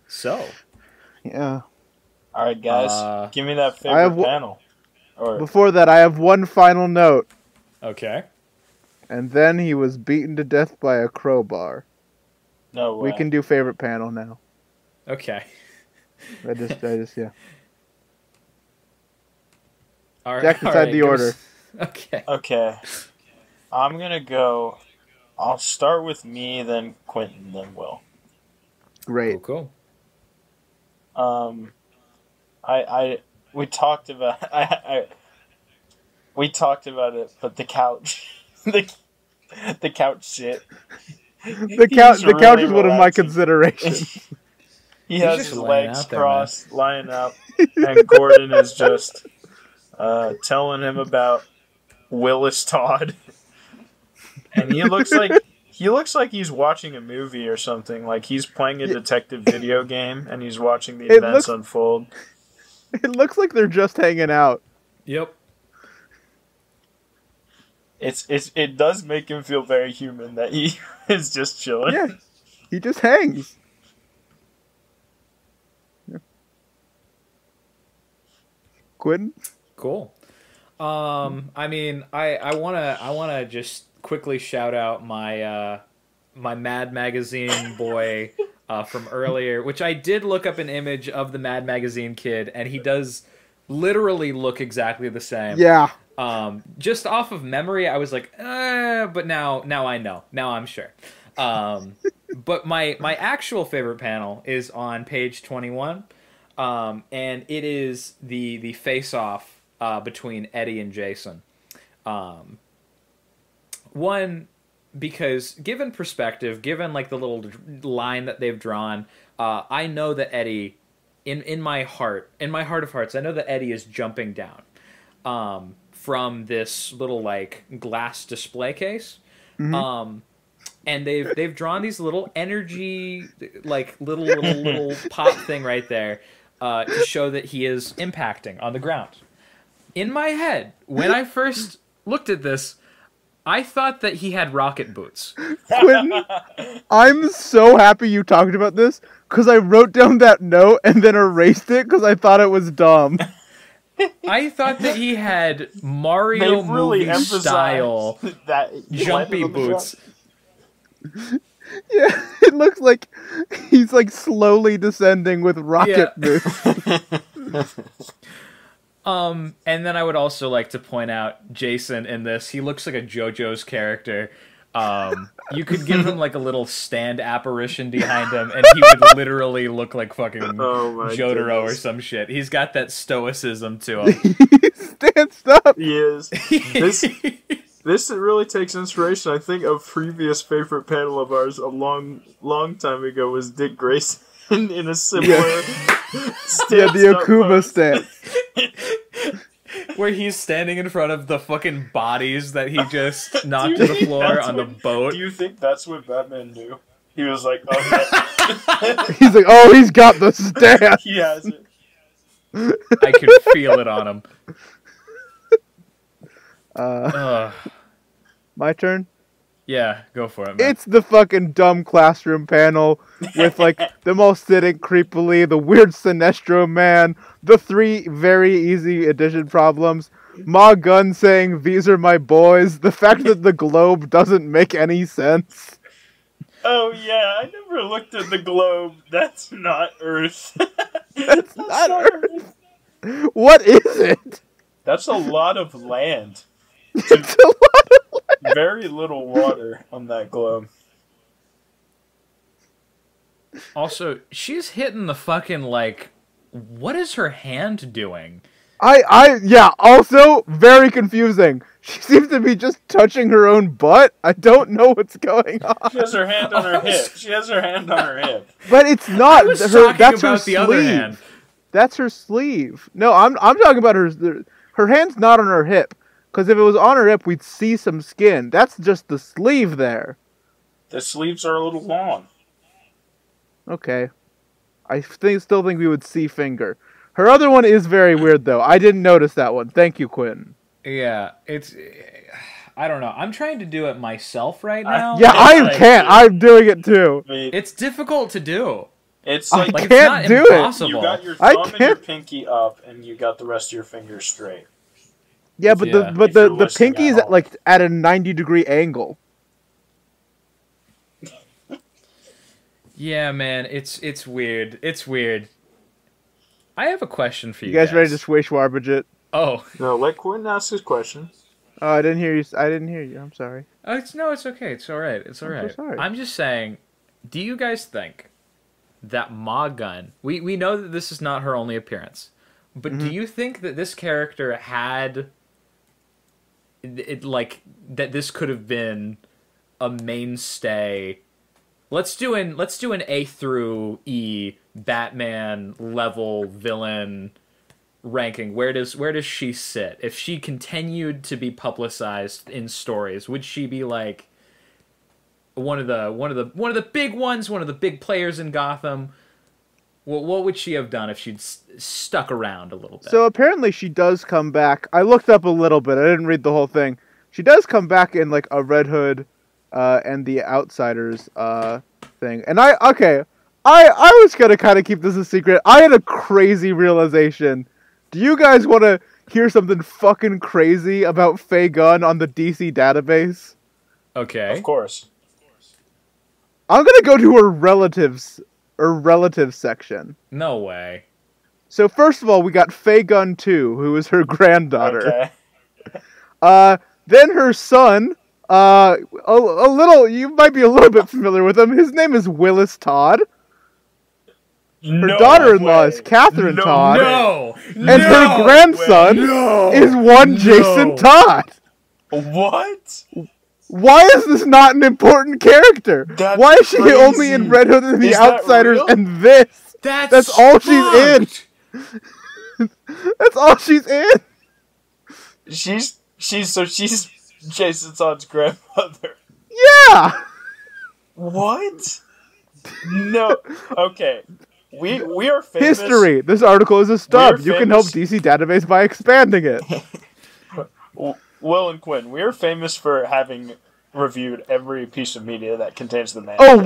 So. Yeah. All right, guys. Give me that favorite panel. Before that, I have one final note. Okay. And then he was beaten to death by a crowbar. No way. We can do favorite panel now. Okay. I just yeah. All right. Jack, decide the order. Okay. Okay. I'm gonna go. I'll start with me, then Quentin, then Will. Great. Cool. We talked about we talked about it, but the couch, the couch shit. The couch is one of my considerations. He has his legs crossed, lying out, and Gordon is just telling him about Willis Todd, and he looks like he's watching a movie or something. Like he's playing a detective video game, and he's watching the events unfold. It looks like they're just hanging out. Yep. It does make him feel very human that he is just chilling. Yeah, he just hangs. Yeah. Quentin? Cool. I mean, I wanna just quickly shout out my my Mad Magazine boy from earlier, which I did look up an image of the Mad Magazine kid, and he does literally look exactly the same. Yeah. Just off of memory, I was like, but now I know. Now I'm sure. But my actual favorite panel is on page 21, and it is the face-off between Eddie and Jason. One, because given perspective, given like the little line that they've drawn, I know that Eddie, in my heart of hearts, I know that Eddie is jumping down from this little like glass display case. Mm-hmm. And they've drawn these little energy, like little pop thing right there to show that he is impacting on the ground. In my head, when I first looked at this, I thought that he had rocket boots. Quentin, I'm so happy you talked about this, because I wrote down that note and then erased it because I thought it was dumb. I thought that he had Mario movie style jumpy boots. Yeah, it looks like he's like slowly descending with rocket boots. And then I would also like to point out Jason in this. He looks like a JoJo's character. You could give him like a little stand apparition behind him, and he would literally look like fucking Jotaro or some shit. He's got that stoicism to him. He stands up. He is. This really takes inspiration. I think a previous favorite panel of ours a long time ago was Dick Grayson in a similar the Akuma stance. Where he's standing in front of the fucking bodies that he just knocked to the floor on the boat. Do you think that's what Batman knew? He was like, okay. He's like, oh, he's got the stance. He has it. I can feel it on him. My turn? Yeah, go for it, man. It's the fucking dumb classroom panel with, like, them all sitting creepily, the weird Sinestro man, the 3 very easy addition problems, Ma Gunn saying, "These are my boys," the fact that the globe doesn't make any sense. Oh, yeah, I never looked at the globe. That's not Earth. That's not Earth. What is it? That's a lot of land. It's a lot of land. Very little water on that globe. Also, she's hitting the fucking, like, what is her hand doing? Yeah, also, very confusing. She seems to be just touching her own butt. I don't know what's going on. She has her hand on her hip. She has her hand on her hip. But it's not. That's her the other hand. That's her sleeve. No, I'm talking about her hand's not on her hip. Because if it was on her hip, we'd see some skin. That's just the sleeve there. The sleeves are a little long. Okay. I still think we would see finger. Her other one is very weird, though. I didn't notice that one. Thank you, Quinn. Yeah, it's... I don't know. I'm trying to do it myself right now. Yeah, I can't. I'm doing it, too. It's difficult to do. It's like, I can't do impossible. You got your thumb and your pinky up, and you got the rest of your fingers straight. Yeah, but the pinky is at a 90-degree angle. Yeah, man, it's weird. It's weird. I have a question for you. You guys ready to Shwarbage it? Oh. No, let Quentin ask his question. Oh, I didn't hear you. I'm sorry. It's okay. It's all right. It's all right. So sorry. I'm just saying, do you guys think that Ma Gunn, we know that this is not her only appearance, but do you think that this character had that this could have been a mainstay? Let's do an A through E Batman level villain ranking. Where does she sit? If she continued to be publicized in stories, would she be like one of the big ones, one of the big players in Gotham? What would she have done if she'd stuck around a little bit? So apparently she does come back. I looked up a little bit. I didn't read the whole thing. She does come back in like a Red Hood and the Outsiders thing. And I was gonna kind of keep this a secret. I had a crazy realization. Do you guys want to hear something fucking crazy about Faye Gunn on the DC database? Okay. Of course. I'm gonna go to her relatives section. No way. So first of all, we got Faye Gunn 2, who is her granddaughter. Okay. Then her son, a little, you might be a little bit familiar with him. His name is Willis Todd. Her daughter-in-law is Catherine Todd. No! And her grandson is one Jason Todd. What? Why is this not an important character? Why is she crazy. Only in Red Hood and the Outsiders and this? That's all she's in. That's all she's in. She's Jason Todd's grandmother. Yeah. What? No. Okay. We are famous. History. This article is a stub. You can help DC Database by expanding it. Will and Quinn, we are famous for having reviewed every piece of media that contains the man. Oh,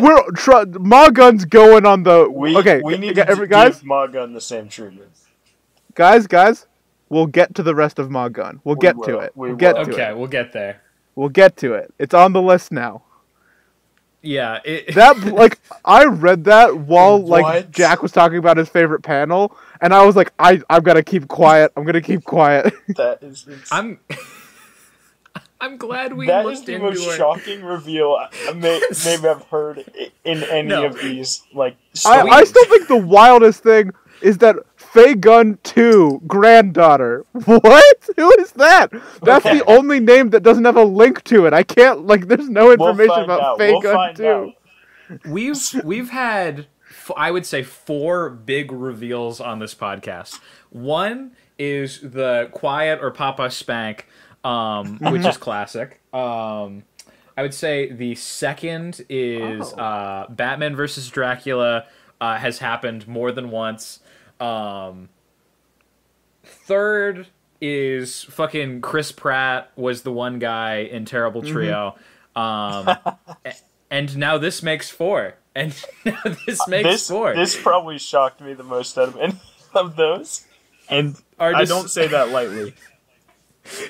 Ma Gunn's going on the... We need to give Ma Gunn the same treatment. Guys, we'll get to the rest of Ma Gunn. We'll get to it. We'll get there. We'll get to it. It's on the list now. Yeah. I read that while, Jack was talking about his favorite panel, and I was like, I've got to keep quiet. I'm going to keep quiet. That is insane. I'm glad we looked into it. That is the most shocking reveal maybe I've heard in any of these, stories. I still think the wildest thing is that Faye Gunn 2 granddaughter. What? Who is that? That's the only name that doesn't have a link to it. I can't, like, there's no information about Faye Gunn 2. We've had, I would say, 4 big reveals on this podcast. One is the Quiet or Papa Spank, which is classic. I would say the second is Batman versus Dracula has happened more than once. Third is fucking Chris Pratt was the one guy in Terrible Trio. And now this makes 4. And now this makes 4. This probably shocked me the most out of any of those. And I don't say that lightly.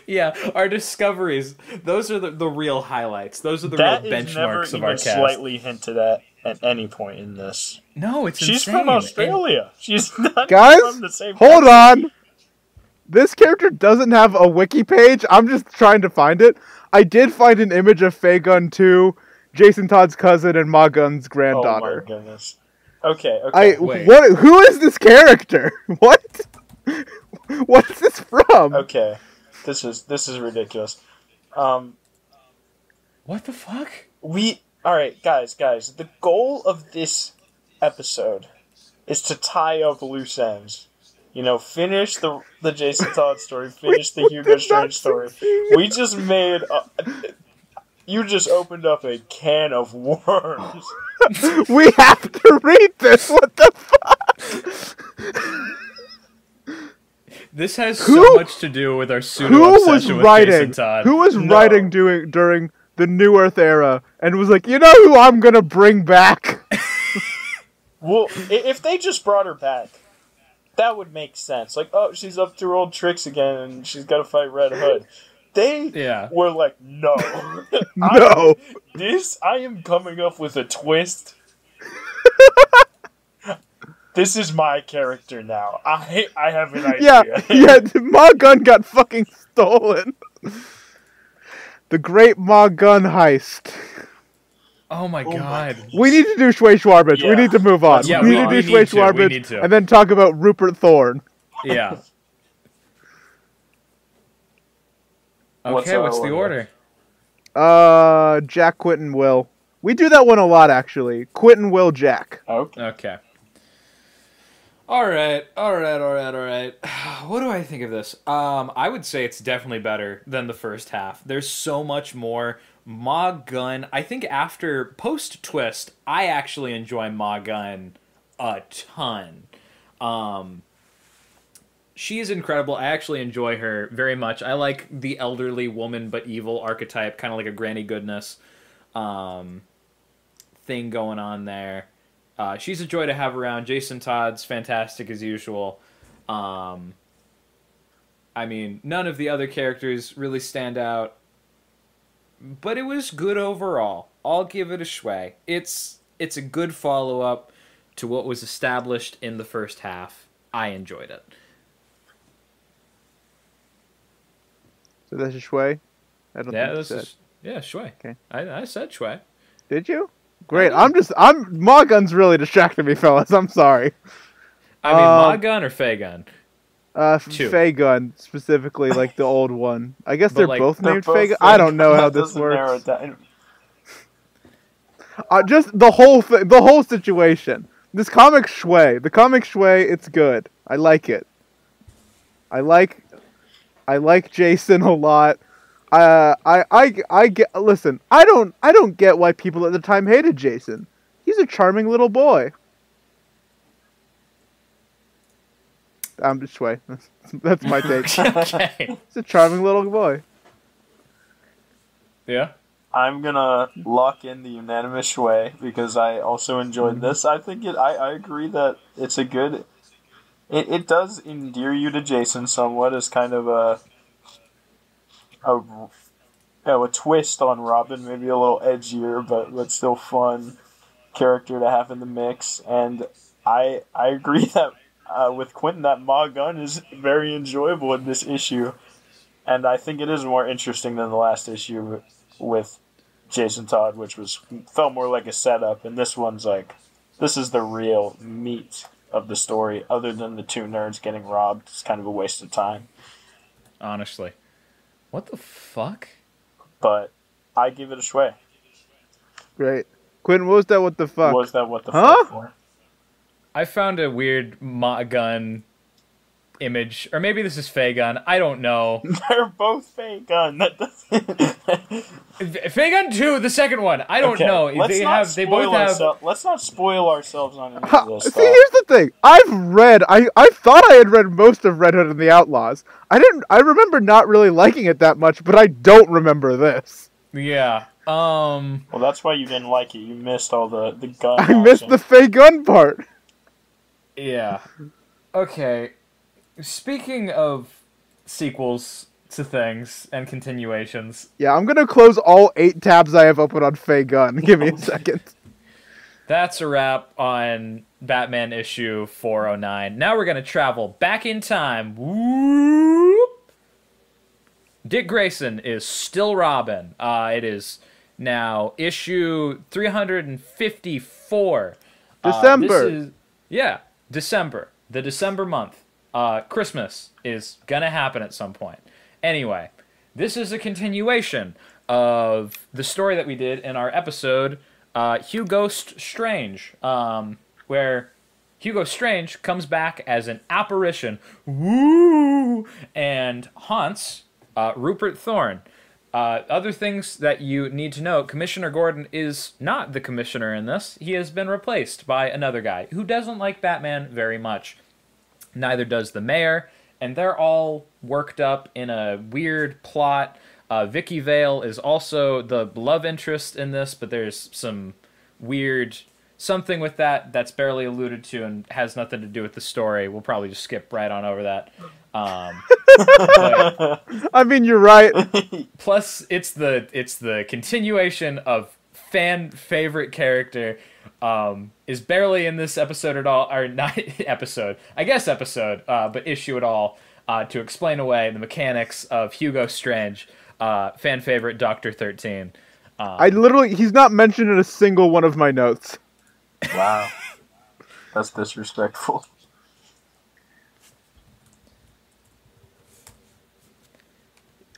Yeah, our discoveries, those are the real highlights. Those are the real benchmarks of our cast. That is never even slightly hinted at any point in this. No, it's She's insane. from Australia. She's not Guys, from the same hold on. This character doesn't have a wiki page. I'm just trying to find it. I did find an image of Faye Gunn 2, Jason Todd's cousin, and Ma Gunn's granddaughter. Oh my goodness. Okay. Who is this character? What? What is this from? Okay. This is ridiculous. What the fuck? Alright, guys. The goal of this episode is to tie up loose ends. You know, finish the Jason Todd story, finish the Hugo Strange story. We just made... you just opened up a can of worms. We have to read this. What the fuck? This has so much to do with our pseudo-obsession with Jason Todd. Who was writing during the New Earth era and was like, you know who I'm gonna bring back? Well, if they just brought her back, that would make sense. Like, oh, she's up to her old tricks again and she's got to fight Red Hood. They were like, no. No. I am coming up with a twist. This is my character now. I have an idea. Yeah, Ma Gunn got fucking stolen. The great Ma Gunn heist. Oh my god. We need to do Shwarbage. Yeah. We need to move on. Yeah, we need to do Shwarbage and then talk about Rupert Thorne. Yeah. Okay, what's the order? Jack, Quentin, Will. We do that one a lot, actually. Quentin, Will, Jack. Okay. All right. What do I think of this? I would say it's definitely better than the first half. There's so much more. Ma Gunn, I think after post-twist, I actually enjoy Ma Gunn a ton. She is incredible. I actually enjoy her very much. I like the elderly woman but evil archetype, kind of like a Granny Goodness thing going on there. She's a joy to have around. Jason Todd's fantastic as usual. I mean, none of the other characters really stand out, but it was good overall. I'll give it a Schway. It's a good follow-up to what was established in the first half. I enjoyed it. So that's a Schway? Schway. Okay. I said Schway. Did you? Great. Ma Gunn's really distracting me, fellas. I'm sorry. I mean, Ma Gunn or Faye Gunn? Faye Gunn, specifically, like the old one. I guess they're both named Faye Gunn. I don't know how this works. Just the whole situation. This comic Schway. The comic Schway, it's good. I like it. I like Jason a lot. I get. Listen, I don't get why people at the time hated Jason. He's a charming little boy. I'm just Schway. That's my take. Okay. He's a charming little boy. Yeah. I'm gonna lock in the unanimous Schway because I also enjoyed this. I think I agree that it's a good. It does endear you to Jason somewhat as kind of a twist on Robin, maybe a little edgier, but still fun character to have in the mix. And I agree that with Quentin that Ma Gunn is very enjoyable in this issue, and I think it is more interesting than the last issue with Jason Todd, which felt more like a setup, and this one's like, this is the real meat of the story, other than the two nerds getting robbed. It's kind of a waste of time. Honestly. What the fuck? But I give it a Schway. Great. Quentin, what was that what the fuck? What was that what the fuck for? I found a weird MA GUNN image, or maybe this is Faye Gun. I don't know. They're both Faye Gun. That doesn't. Faye Gun 2, the second one. I don't know. Let's not spoil ourselves on any of this See, stuff. here's the thing. I thought I had read most of Red Hood and the Outlaws. I remember not really liking it that much, but I don't remember this. Yeah. Well, that's why you didn't like it. You missed all the gun. I missed the Faye Gun part. Yeah. Okay. Speaking of sequels to things and continuations. Yeah, I'm gonna close all 8 tabs I have open on Faye Gun. Give me a second. That's a wrap on Batman issue 409. Now we're gonna travel back in time. Whoop. Dick Grayson is still Robin. It is now issue 354. December. December. The December month. Christmas is gonna happen at some point. Anyway, this is a continuation of the story that we did in our episode, Hugo Strange, where Hugo Strange comes back as an apparition, woo, and haunts Rupert Thorne. Other things that you need to know, Commissioner Gordon is not the commissioner in this. He has been replaced by another guy who doesn't like Batman very much. Neither does the mayor, and they're all worked up in a weird plot. Vicky Vale is also the love interest in this, but there's some weird something with that's barely alluded to and has nothing to do with the story. We'll probably just skip right on over that. But, I mean, you're right. Plus, it's the continuation of fan favorite character. Is barely in this episode at all, or not episode, I guess episode, but issue at all, to explain away the mechanics of Hugo Strange, fan favorite Dr. 13. He's not mentioned in a single one of my notes. Wow. That's disrespectful.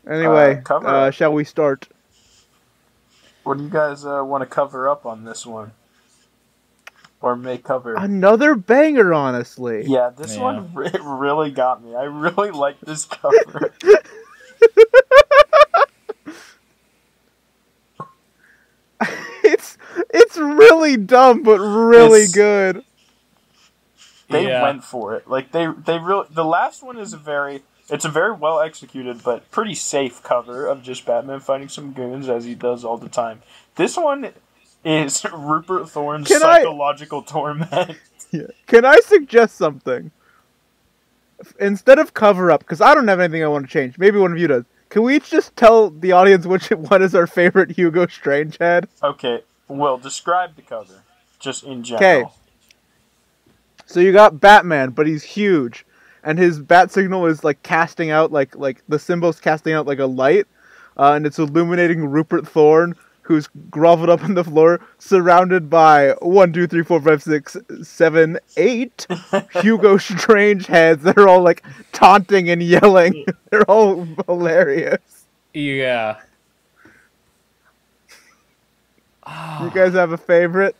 Anyway, shall we start? What do you guys want to cover up on this one? Or make cover? Another banger, honestly. Yeah, this one really got me. I really like this cover. It's really dumb, but really good. They went for it. Like they really. The last one is a very well executed but pretty safe cover of just Batman fighting some goons as he does all the time. This one is Rupert Thorne's psychological torment. Yeah. Can I suggest something? Instead of cover up, because I don't have anything I want to change. Maybe one of you does. Can we each just tell the audience which one is our favorite Hugo Strange head? Okay. Well, describe the cover, just in general. Okay. So you got Batman, but he's huge, and his bat signal is like casting out like the symbol's casting out like a light, and it's illuminating Rupert Thorne, who's groveled up on the floor, surrounded by 1, 2, 3, 4, 5, 6, 7, 8 Hugo Strange heads that are all like taunting and yelling. They're all hilarious. Yeah. You guys have a favorite?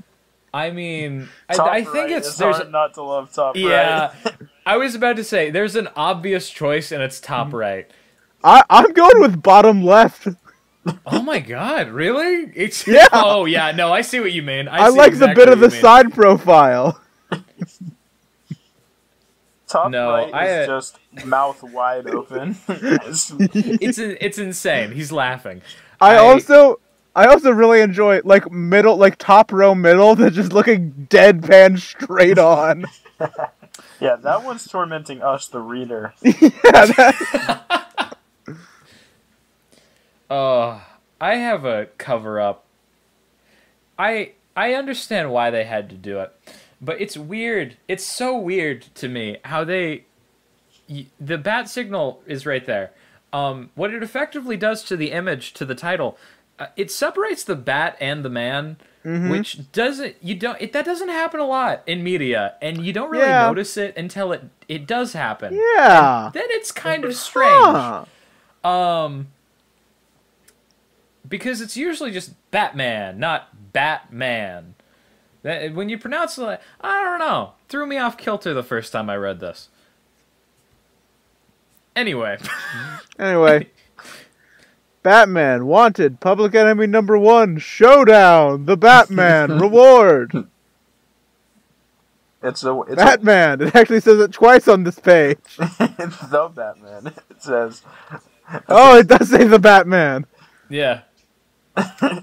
I mean, I think it's hard not to love top right. Yeah, I was about to say there's an obvious choice and it's top right. I'm going with bottom left. Oh my god, really? It's yeah. Oh yeah, no, I see what you mean. I like exactly the bit of the side profile. Top right is just mouth wide open. It's insane. He's laughing. I also really enjoy like middle, like top row middle, that's just looking deadpan straight on. Yeah, that one's tormenting us, the reader. I have a cover up. I understand why they had to do it, but it's weird. It's so weird to me how the bat signal is right there. What it effectively does to the image, to the title, it separates the Bat and the Man, which that doesn't happen a lot in media, and you don't really notice it until it does happen. Yeah. And then it's kind of strange. Because it's usually just Batman, not Batman. When you pronounce it, I don't know, threw me off kilter the first time I read this. Anyway. Batman, wanted, public enemy number 1, showdown, the Batman, reward. It's Batman. It actually says it twice on this page. It's the Batman. It says. Oh, it does say the Batman. Yeah.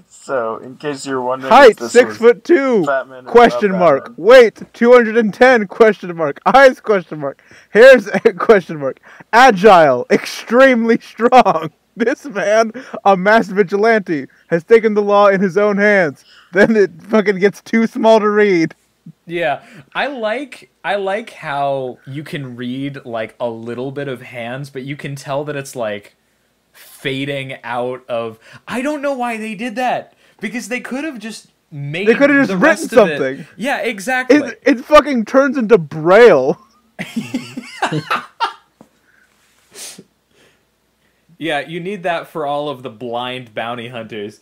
So, in case you're wondering, height 6'2", question mark. Batman. Weight 210, question mark. Eyes, question mark. Hairs, question mark. Agile, extremely strong. This man, a mass vigilante, has taken the law in his own hands. Then it fucking gets too small to read. Yeah, I like how you can read like a little bit of hands, but you can tell that it's like fading out of. I don't know why they did that, because they could have just made. They could have just written something. Yeah, exactly. It fucking turns into Braille. Yeah, you need that for all of the blind bounty hunters.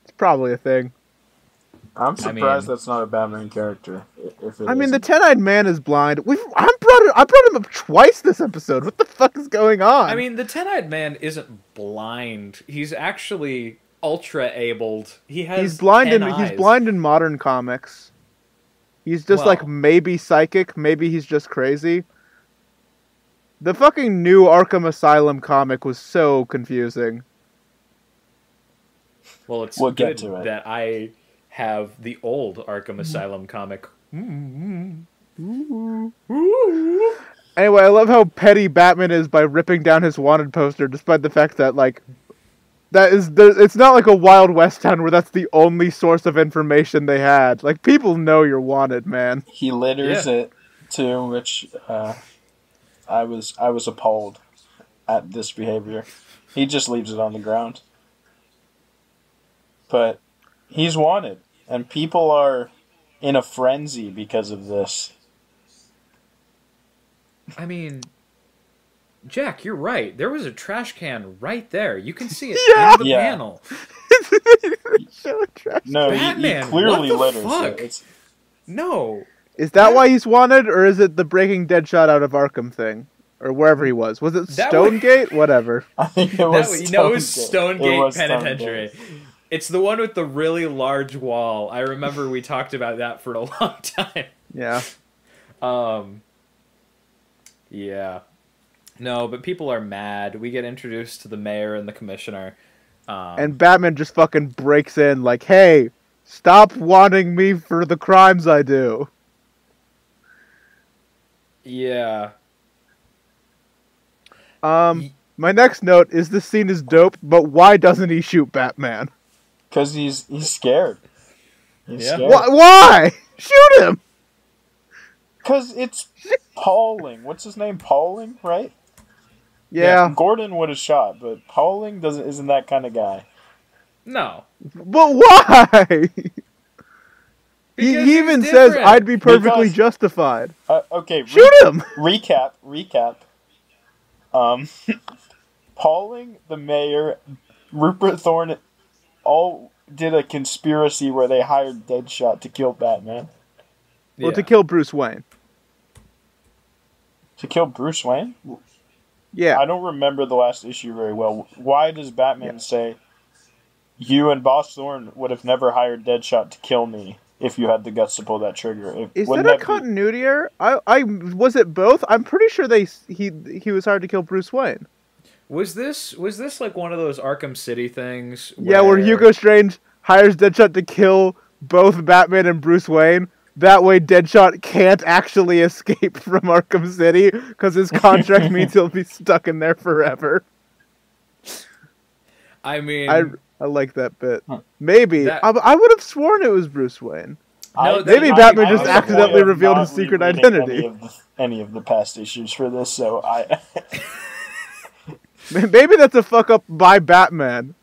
It's probably a thing. I'm surprised that's not a Batman character. I mean, the 10-eyed man is blind. I brought him up twice this episode. What the fuck is going on? I mean, the 10-eyed man isn't blind. He's actually ultra-abled. He's blind in modern comics. He's just like maybe psychic, maybe he's just crazy. The fucking new Arkham Asylum comic was so confusing. Well, it's good that I have the old Arkham Asylum comic. Anyway, I love how petty Batman is by ripping down his wanted poster, despite the fact that, like, it's not like a Wild West town where that's the only source of information they had. Like, people know you're wanted, man. He litters it, too, which, I was appalled at this behavior. He just leaves it on the ground. But he's wanted, and people are in a frenzy because of this. I mean, Jack, you're right. There was a trash can right there. You can see it in the panel. No, Batman, he clearly what the litters fuck? it. No. Is that why he's wanted, or is it the breaking Deadshot out of Arkham thing? Or wherever he was. Was it Stonegate? Whatever. I think it was Stonegate. It was Stonegate Penitentiary. It's the one with the really large wall. I remember we talked about that for a long time. Yeah. Yeah. No, but people are mad. We get introduced to the mayor and the commissioner. And Batman just fucking breaks in like, hey, stop wanting me for the crimes I do. Yeah. My next note is this scene is dope, but why doesn't he shoot Batman? Because he's scared. He's scared. Why? Shoot him! Because it's Pauling. What's his name? Pauling, right? Yeah. Gordon would have shot, but Pauling isn't that kind of guy. No. But why? He even says I'd be perfectly justified. Okay. Shoot him! Recap. Pauling, the mayor, Rupert Thorne, all did a conspiracy where they hired Deadshot to kill Batman. Well, to kill Bruce Wayne. To kill Bruce Wayne? Yeah. I don't remember the last issue very well. Why does Batman say, you and Boss Thorne would have never hired Deadshot to kill me if you had the guts to pull that trigger? Is that a continuity error? Was it both? I'm pretty sure he was hired to kill Bruce Wayne. Was this like one of those Arkham City things? Where Hugo Strange hires Deadshot to kill both Batman and Bruce Wayne. That way Deadshot can't actually escape from Arkham City because his contract means he'll be stuck in there forever. I mean, I like that bit. Maybe. I would have sworn it was Bruce Wayne. Maybe Batman just accidentally revealed his secret identity. Any of the past issues for this, so I... Maybe that's a fuck up by Batman.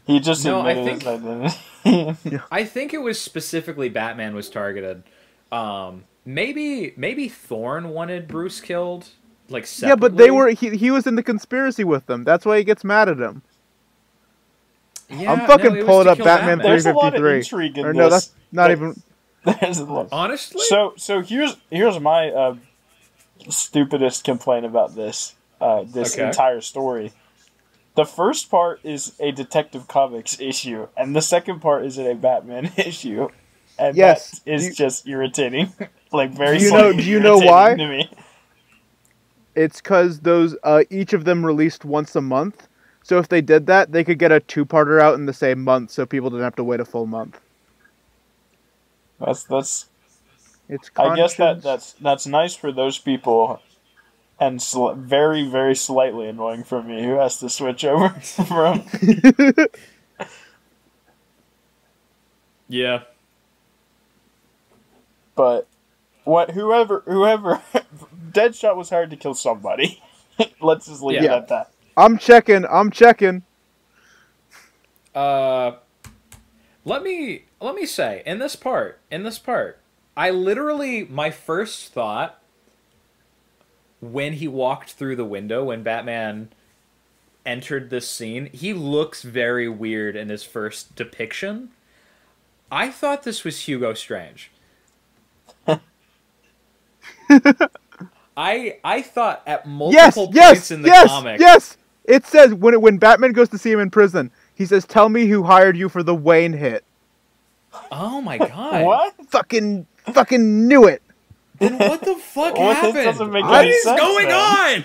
He just admitted his identity. I think it was specifically Batman was targeted. Maybe Thorne wanted Bruce killed, like separately. Yeah, but they were. He was in the conspiracy with them. That's why he gets mad at him. Yeah, I'm fucking pulling up Batman 353. There's a lot of intrigue in or no, this. that's not even. There's a lot. Honestly. So here's my stupidest complaint about this entire story. The first part is a Detective Comics issue, and the second part is a Batman issue, and that is just irritating. Like very. Do you know why? To me. It's because those each of them released once a month. So if they did that, they could get a 2-parter out in the same month, so people didn't have to wait a full month. That's. It's. I guess that's nice for those people. And very, very slightly annoying for me, who has to switch over from. Yeah. But whoever, Deadshot was hired to kill somebody. Let's just leave it at that. I'm checking. Let me say in this part, I literally my first thought. When he walked through the window, when Batman entered this scene, he looks very weird in his first depiction. I thought this was Hugo Strange. I thought at multiple points in the comic. Yes! It says when Batman goes to see him in prison, he says, "Tell me who hired you for the Wayne hit." Oh my god. What? Fucking knew it. Then what the fuck happened? What is going on?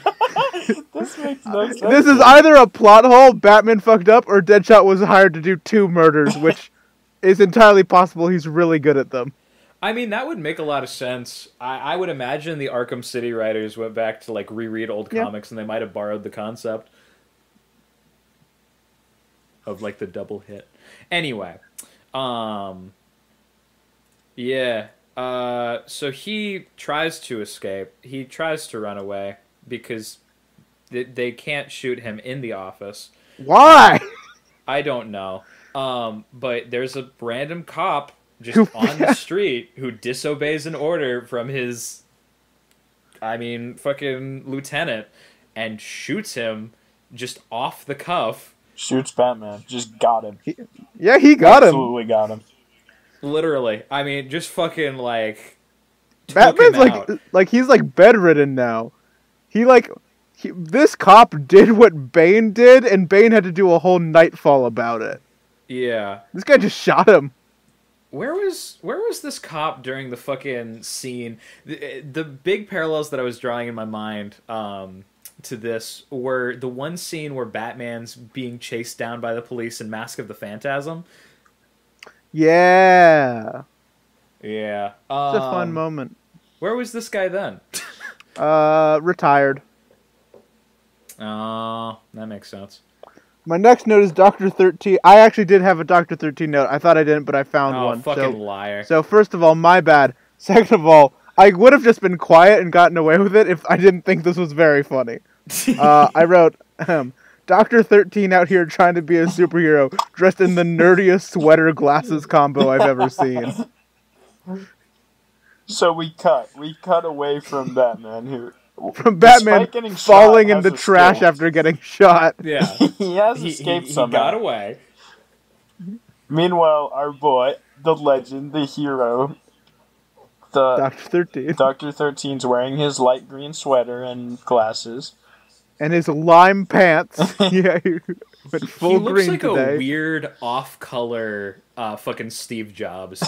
This makes no sense. This is either a plot hole, Batman fucked up, or Deadshot was hired to do 2 murders, which is entirely possible. He's really good at them. I mean, that would make a lot of sense. I would imagine the Arkham City writers went back to like reread old comics, and they might have borrowed the concept of like the double hit. Anyway, yeah. So he tries to escape. He tries to run away because they can't shoot him in the office. Why? I don't know. But there's a random cop just on the street who disobeys an order from his, fucking lieutenant and shoots him just off the cuff. Shoots Batman. Just got him. He got him. Absolutely got him. Literally. I mean, just fucking, like... Batman's, like, he's, like, bedridden now. This cop did what Bane did, and Bane had to do a whole Nightfall about it. Yeah. This guy just shot him. Where was this cop during the fucking scene? The big parallels that I was drawing in my mind to this were the one scene where Batman's being chased down by the police in Mask of the Phantasm. Yeah. Yeah. It's a fun moment. Where was this guy then? Retired. Oh, that makes sense. My next note is Dr. 13. I actually did have a Dr. 13 note. I thought I didn't, but I found one. Fucking liar. So first of all, my bad. Second of all, I would have just been quiet and gotten away with it if I didn't think this was very funny. I wrote, Dr. 13 out here trying to be a superhero, dressed in the nerdiest sweater glasses combo I've ever seen. So we cut away from Batman, falling shot, in the trash escaped. after getting shot. Yeah. He has escaped somehow. He got away. Meanwhile, our boy, the legend, the hero, Dr. 13. Dr. 13's wearing his light green sweater and glasses. And his lime pants. Yeah, he went full green looks like today. a weird off-color fucking Steve Jobs.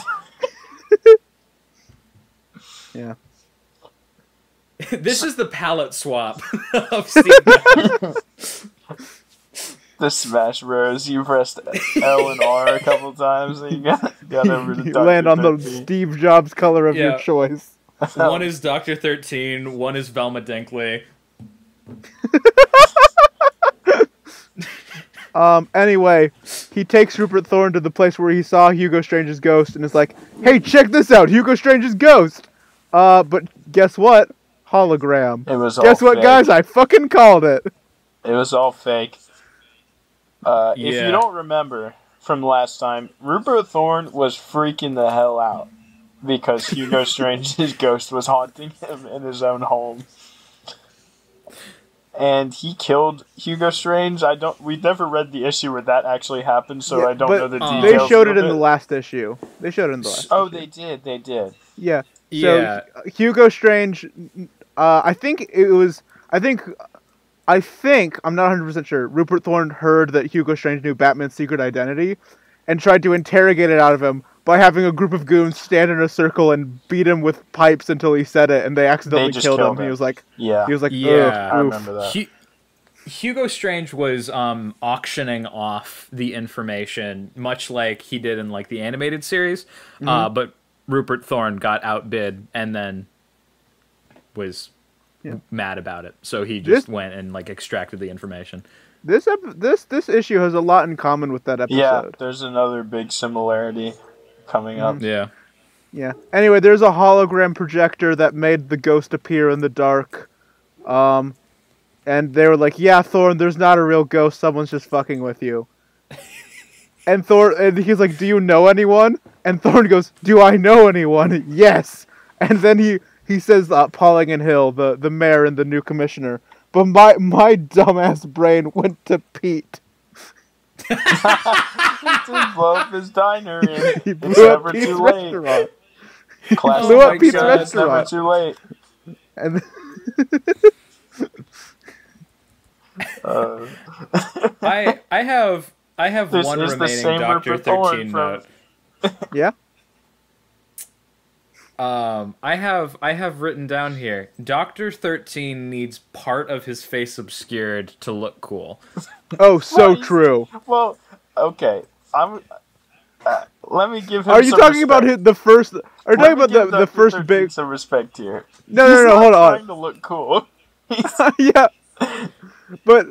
Yeah. This is the palette swap of Steve Jobs. The Smash Bros. You pressed L and R a couple times and you got over to You Dr. land on 13. the Steve Jobs color of your choice. One is Dr. 13, one is Velma Dinkley. Anyway, he takes Rupert Thorne to the place where he saw Hugo Strange's ghost and is like, "Hey, check this out, Hugo Strange's ghost!" But guess what? Hologram. It was all Guess what, fake. guys? I fucking called it. It was all fake. If you don't remember from last time, Rupert Thorne was freaking the hell out because Hugo Strange's ghost was haunting him in his own home. And he killed Hugo Strange. We never read the issue where that actually happened, so I don't know the details. They showed it in the last issue. They showed it in the last issue. They did. Yeah. So Hugo Strange, I think I'm not 100% sure. Rupert Thorne heard that Hugo Strange knew Batman's secret identity and tried to interrogate it out of him by having a group of goons stand in a circle and beat him with pipes until he said it, and they accidentally killed him. He was like, I remember that. Hugo Strange was auctioning off the information, much like he did in like the animated series, but Rupert Thorne got outbid and then was mad about it, so he just went and like extracted the information. This issue has a lot in common with that episode. Yeah, there's another big similarity coming up. Yeah. Anyway, there's a hologram projector that made the ghost appear in the dark. And they were like, "Yeah, Thorne, there's not a real ghost. Someone's just fucking with you." And he's like, "Do you know anyone?" And Thorne goes, "Do I know anyone?" "Yes." And then he says, Pauling and Hill, the mayor and the new commissioner. But my dumbass brain went to Pete. He did blow up his diner. He blew up Pete's restaurant. Blew up Pete's restaurant. Never too late. And I have one remaining Dr. 13 note. Yeah. I have written down here, Dr. 13 needs part of his face obscured to look cool. Oh, so true. Well, okay. Let me give him. Are you talking about the first? Are you talking about the first big? Some respect here. No, hold on. Trying to look cool. Yeah, but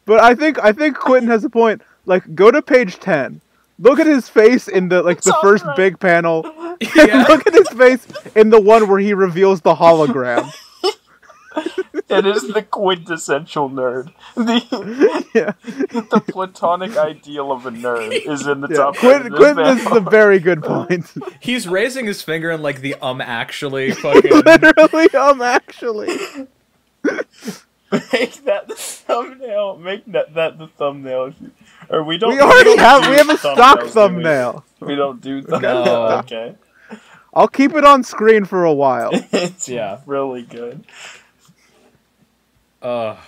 I think Quentin has a point. Like, go to page 10. Look at his face in the first big panel. Yeah. Look at his face in the one where he reveals the hologram. It is the quintessential nerd. The platonic ideal of a nerd is in the top. Quentin is a very good point. He's raising his finger in like the actually fucking literally actually. Make that the thumbnail. Make that the thumbnail. Or we don't. We already have a stock thumbnail. We don't do thumbnails. No. Okay. I'll keep it on screen for a while. It's really good. How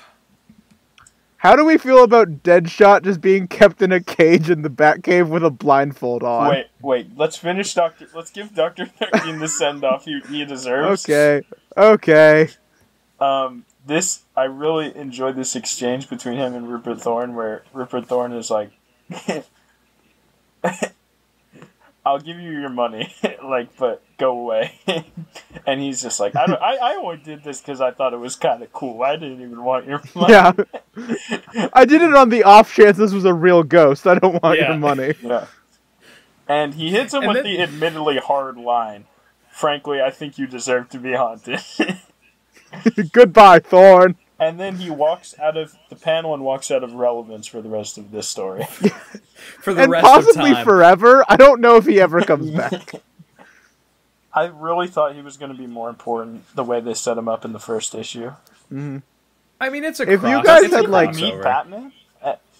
do we feel about Deadshot just being kept in a cage in the Batcave with a blindfold on? Wait. Let's finish Let's give Dr. 13 the send off he deserves. Okay. I really enjoyed this exchange between him and Rupert Thorne, where Rupert Thorne is like, "I'll give you your money, but go away." And he's just like, I only did this because I thought it was kind of cool. I didn't even want your money. Yeah. I did it on the off chance this was a real ghost. I don't want your money. Yeah. And he hits him with the admittedly hard line. "Frankly, I think you deserve to be haunted." Goodbye, Thorne. And then he walks out of the panel and walks out of relevance for the rest of this story. For the and rest possibly of time. Forever. I don't know if he ever comes back. I really thought he was going to be more important the way they set him up in the first issue. Mm-hmm. I mean, it's a if cross. You guys had meet Batman?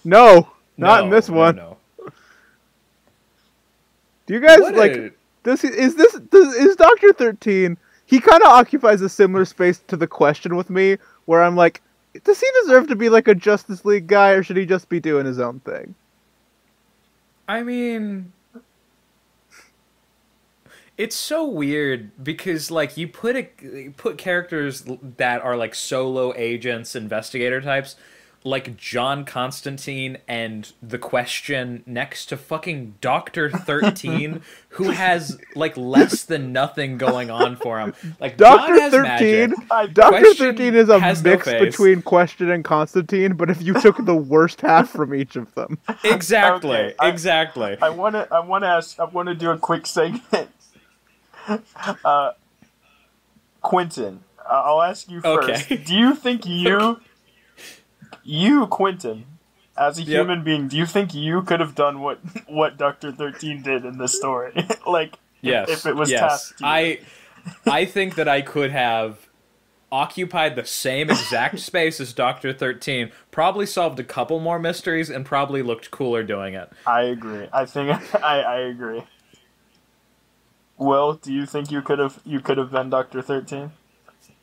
No, not in this one. No. Do you guys is Dr. 13? He kind of occupies a similar space to the Question with me, where I'm like, does he deserve to be like a Justice League guy, or should he just be doing his own thing? I mean, it's so weird because like you put characters that are like solo agents, investigator types, like John Constantine and the Question next to fucking Dr. 13, who has like less than nothing going on for him. Like Dr. 13, Dr. 13 is a mix between Question and Constantine, but if you took the worst half from each of them. Exactly. Exactly. I want to do a quick segment. Quentin, I'll ask you first. Okay. Do you think you, Quentin, as a human being, do you think you could have done what Dr. 13 did in this story? Like, yes, if it was tasked to you? I think that I could have occupied the same exact space as Dr. 13, probably solved a couple more mysteries, and probably looked cooler doing it. I agree. I think I agree. Will, do you think you could have been Dr. 13?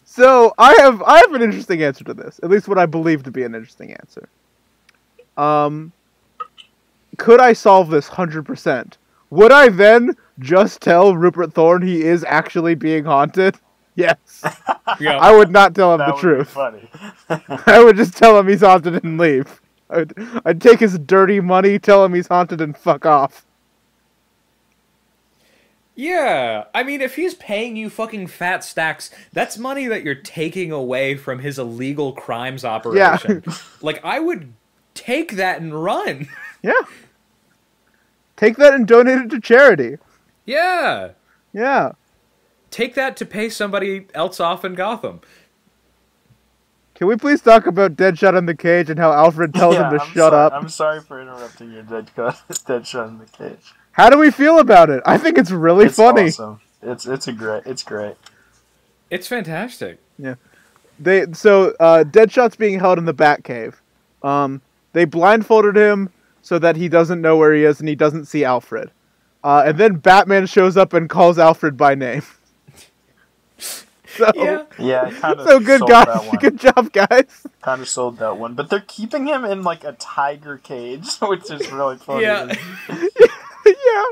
So I have an interesting answer to this. At least what I believe to be an interesting answer. Could I solve this 100%? Would I then just tell Rupert Thorne he is actually being haunted? Yes. Yeah. I would not tell him the truth. That would be funny. I would just tell him he's haunted and leave. I'd take his dirty money, tell him he's haunted, and fuck off. Yeah, I mean, if he's paying you fucking fat stacks, that's money that you're taking away from his illegal crimes operation. Yeah. Like, I would take that and run. Yeah. Take that and donate it to charity. Yeah. Yeah. Take that to pay somebody else off in Gotham. Can we please talk about Deadshot in the cage and how Alfred tells him to shut up? I'm sorry for interrupting your Deadshot in the cage. How do we feel about it? I think it's really funny. Awesome. It's great. It's fantastic. Yeah. Deadshot's being held in the Batcave. They blindfolded him so that he doesn't know where he is and he doesn't see Alfred. And then Batman shows up and calls Alfred by name. So, yeah, kind of. So good, guys. Good job, guys. Kind of sold that one, but they're keeping him in like a tiger cage, which is really funny. Yeah. Yeah.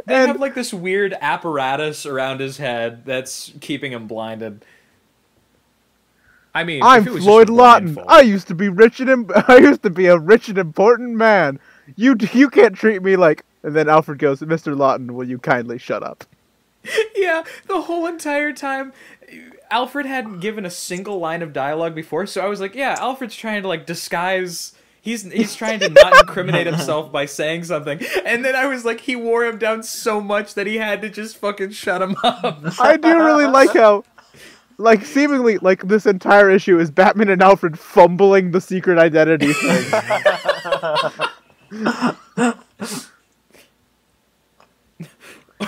They have like this weird apparatus around his head that's keeping him blinded. I mean, I'm Floyd Lawton. I used to be a rich and important man. You can't treat me like. And then Alfred goes, Mr. Lawton, will you kindly shut up? Yeah, the whole entire time, Alfred hadn't given a single line of dialogue before, so I was like, yeah, Alfred's trying to like disguise. He's trying to not incriminate himself by saying something, and then I was like, he wore him down so much that he had to just fucking shut him up. I do really like how, like, seemingly, like, this entire issue is Batman and Alfred fumbling the secret identity thing.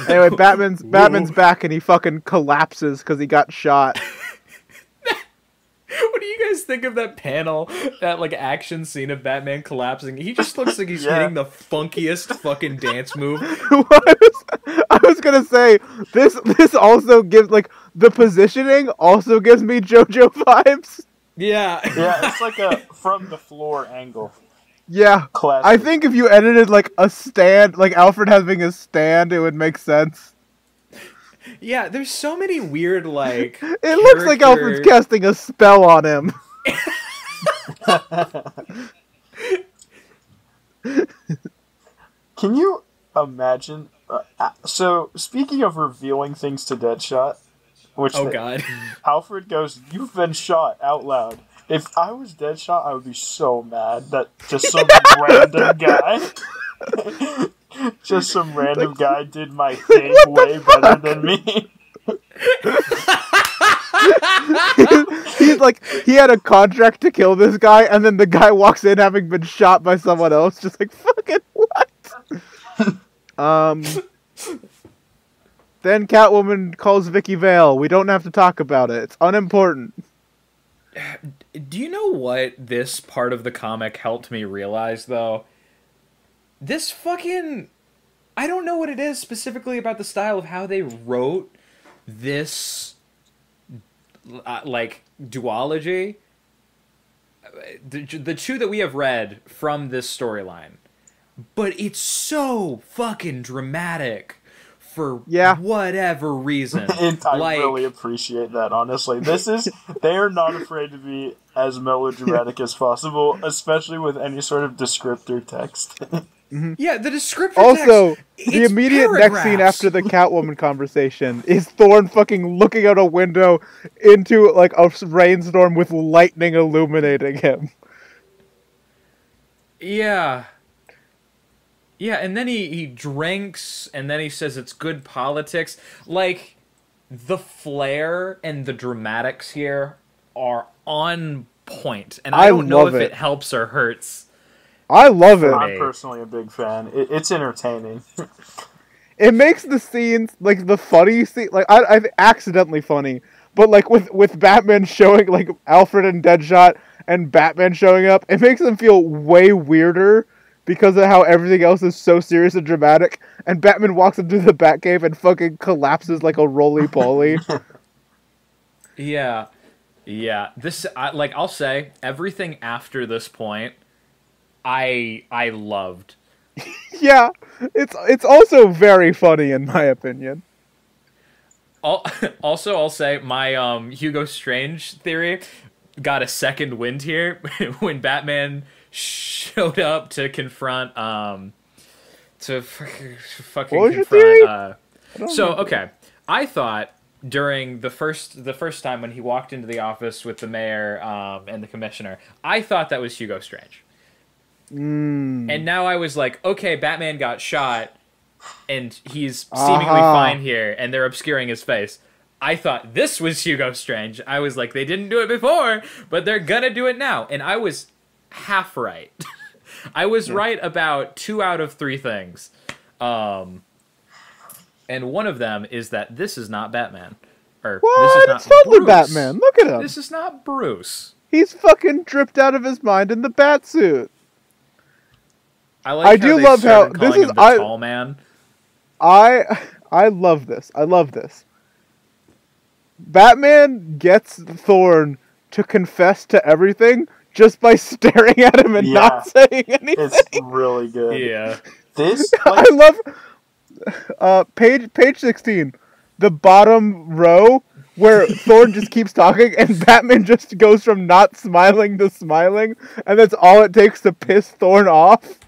Anyway, Batman's back and he fucking collapses because he got shot. What do you guys think of that panel, that like action scene of Batman collapsing? He just looks like he's hitting the funkiest fucking dance move. I was gonna say this also gives like the positioning also gives me JoJo vibes. Yeah. Yeah, it's like a from the floor angle. Yeah. Classic. I think if you edited like a stand, like Alfred having a stand, it would make sense. Yeah, there's so many weird like it looks like Alfred's casting a spell on him. Can you imagine? So, speaking of revealing things to Deadshot, which God, Alfred goes, "You've been shot," out loud. If I was Deadshot, I would be so mad that just some random guy did my thing way better than me. He's like, he had a contract to kill this guy, and then the guy walks in having been shot by someone else, just like, fucking what? Then Catwoman calls Vicky Vale. We don't have to talk about it. It's unimportant. Do you know what this part of the comic helped me realize, though? This fucking... I don't know what it is specifically about the style of how they wrote this, like, duology. The two that we have read from this storyline. But it's so fucking dramatic for whatever reason. I really appreciate that, honestly. They are not afraid to be as melodramatic as possible, especially with any sort of descriptor text. Yeah, the descriptor also, text, the immediate next scene after the Catwoman conversation is Thorne fucking looking out a window into, like, a rainstorm with lightning illuminating him. Yeah. Yeah, and then he drinks, and then he says it's good politics. Like, the flair and the dramatics here are on point, and I don't know if it helps or hurts. I love it. I'm personally a big fan. It's entertaining. It makes the scenes, like, the funny scene, like, I accidentally funny, but, like, with Batman showing, like, Alfred and Deadshot and Batman showing up, it makes them feel way weirder because of how everything else is so serious and dramatic, and Batman walks into the Batcave and fucking collapses like a roly-poly. Yeah. I'll say, everything after this point, I loved. Yeah, it's also very funny in my opinion. Also, I'll say my Hugo Strange theory got a second wind here when Batman showed up to confront fucking what was your confront. theory? Okay, I thought during the first time when he walked into the office with the mayor and the commissioner, I thought that was Hugo Strange. And now I was like, okay, Batman got shot, and he's seemingly fine here, and they're obscuring his face. I thought this was Hugo Strange. I was like, they didn't do it before, but they're gonna do it now. And I was half right. I was right about 2 out of 3 things. And one of them is that this is not Batman. Or, what? This is not it's totally Bruce. Batman. Look at him. This is not Bruce. He's fucking dripped out of his mind in the bat suit. I do love how this is the tall man. I love this. I love this. Batman gets Thorne to confess to everything just by staring at him and not saying anything. It's really good. Yeah. This I love page 16. The bottom row where Thorne just keeps talking and Batman just goes from not smiling to smiling, and that's all it takes to piss Thorne off.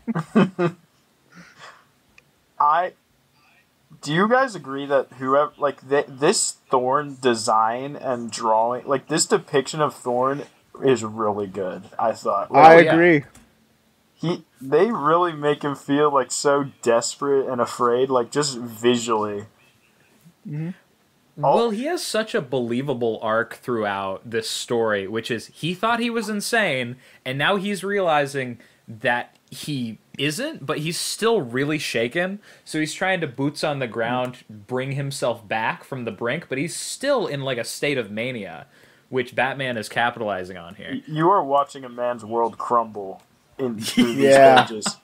Do you guys agree that whoever, like, this Thorne design and drawing, like, this depiction of Thorne is really good, I thought. Like, I agree. They really make him feel, like, so desperate and afraid, like, just visually. Mm-hmm. Well, he has such a believable arc throughout this story, which is he thought he was insane, and now he's realizing that he isn't, but he's still really shaken, so he's trying to boots on the ground, bring himself back from the brink, but he's still in, like, a state of mania, which Batman is capitalizing on here. You are watching a man's world crumble in through these pages.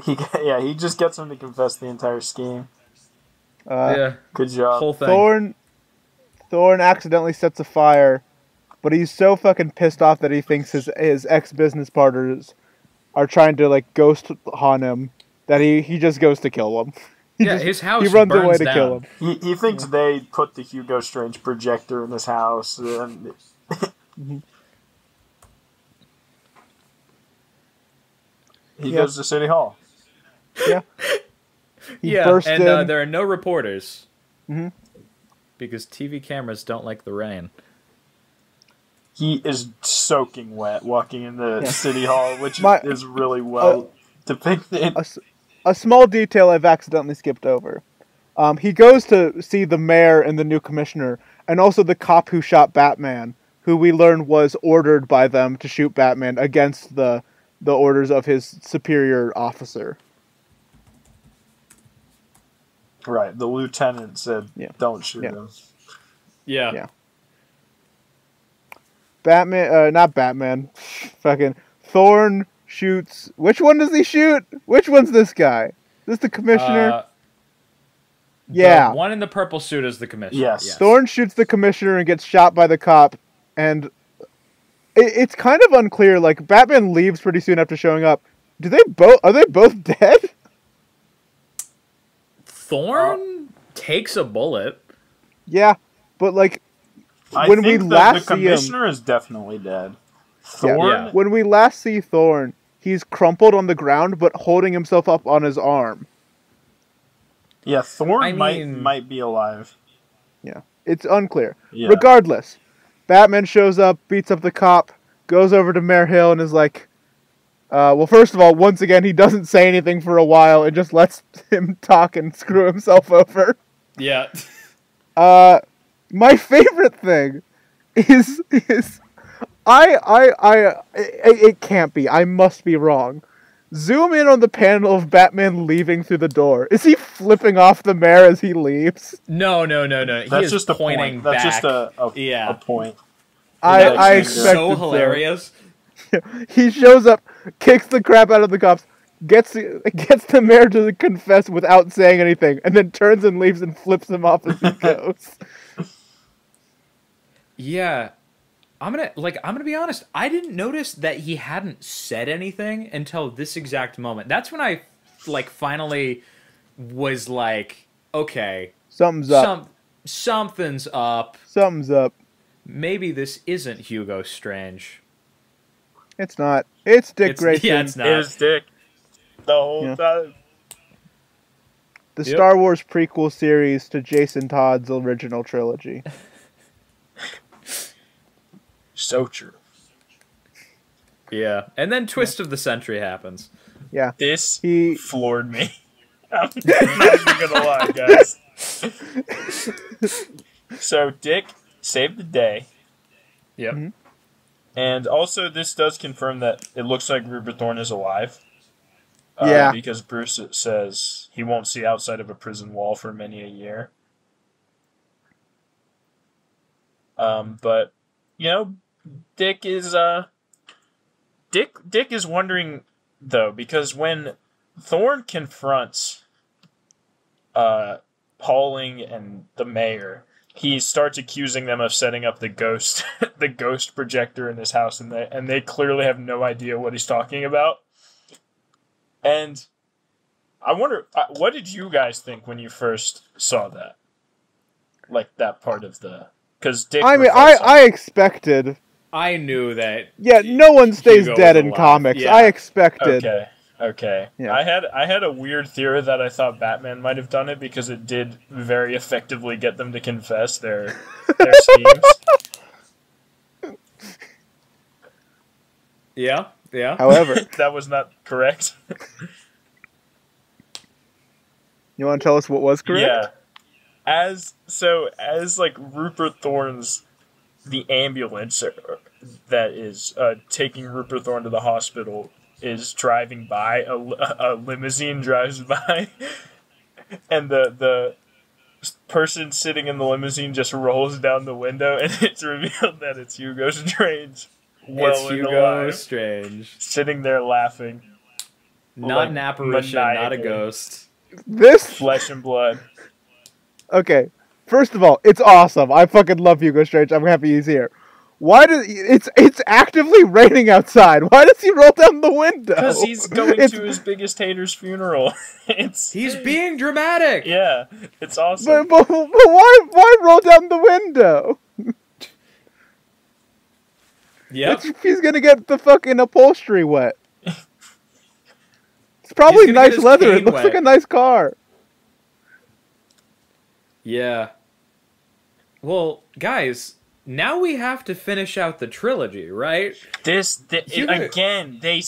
He just gets him to confess the entire scheme. Good job. Whole thing. Thorne accidentally sets a fire, but he's so fucking pissed off that he thinks his ex-business partners are trying to, like, ghost haunt him that he just goes to kill them. His house he runs burns away to down. kill him. He thinks they put the Hugo Strange projector in his house. And he goes to City Hall. Yeah. There are no reporters. Mm-hmm. Because TV cameras don't like the rain. He is soaking wet walking into City Hall, which is really well depicted. A small detail I've accidentally skipped over. He goes to see the mayor and the new commissioner, and also the cop who shot Batman, who we learned was ordered by them to shoot Batman against the orders of his superior officer. Right, the lieutenant said, don't shoot him. Yeah. Batman, not Batman, fucking Thorne shoots, which one does he shoot? Which one's this guy? Is this the commissioner? The one in the purple suit is the commissioner. Yes. Thorne shoots the commissioner and gets shot by the cop, and it's kind of unclear, like, Batman leaves pretty soon after showing up. Are they both dead? Thorne takes a bullet. Yeah, but, like, when we last see him, the commissioner is definitely dead. Thorne? When we last see Thorne, he's crumpled on the ground, but holding himself up on his arm. Yeah, Thorne might be alive. Yeah, it's unclear. Yeah. Regardless, Batman shows up, beats up the cop, goes over to Mayor Hill, and is like, well, first of all, once again, he doesn't say anything for a while and just lets him talk and screw himself over. Yeah. My favorite thing is it can't be. I must be wrong. Zoom in on the panel of Batman leaving through the door. Is he flipping off the mayor as he leaves? No. That's just a pointing point. That's back. just a point. I expected so hilarious. So. He shows up, kicks the crap out of the cops, gets the mayor to confess without saying anything, and then turns and leaves and flips him off as he goes. Yeah. I'm gonna be honest. I didn't notice that he hadn't said anything until this exact moment. That's when I finally was like, okay, something's up. Something's up. Something's up. Maybe this isn't Hugo Strange. It's not. It's Dick Grayson. Yeah, it's not. It was Dick the whole time. The Star Wars prequel series to Jason Todd's original trilogy. So true. Yeah, and then twist of the century happens. Yeah, this floored me. I'm not even gonna lie, guys. So Dick saved the day. Yep. Mm-hmm. And also, this does confirm that it looks like Rupert Thorne is alive. Yeah. Because Bruce says he won't see outside of a prison wall for many a year. But Dick is Dick is wondering though, because when Thorne confronts Pauling and the mayor, he starts accusing them of setting up the ghost projector in his house, and they clearly have no idea what he's talking about. And I wonder, what did you guys think when you first saw that? Like that part of the, because Dick. I mean, I expected. I knew that. Yeah, no one stays Hugo dead was in alive. comics. Yeah. I expected. Okay. Yeah. I had a weird theory that I thought Batman might have done it because it did very effectively get them to confess their schemes. Yeah. However, that was not correct. You want to tell us what was correct? Yeah. As Rupert Thorne's the ambulance that is taking Rupert Thorne to the hospital is driving by, a limousine drives by, and the person sitting in the limousine just rolls down the window, and it's revealed that it's Hugo Strange. It's Hugo Strange. Sitting there laughing. Not an apparition, not a ghost. This flesh and blood. Okay, first of all, it's awesome. I fucking love Hugo Strange. I'm happy he's here. Why does it's actively raining outside? Why does he roll down the window? Because he's going to his biggest hater's funeral. He's being dramatic. Yeah, it's awesome. But why roll down the window? Yeah, he's gonna get the fucking upholstery wet. It's probably nice leather. It looks like a nice car. Yeah. Well, guys, now we have to finish out the trilogy, right? Again, they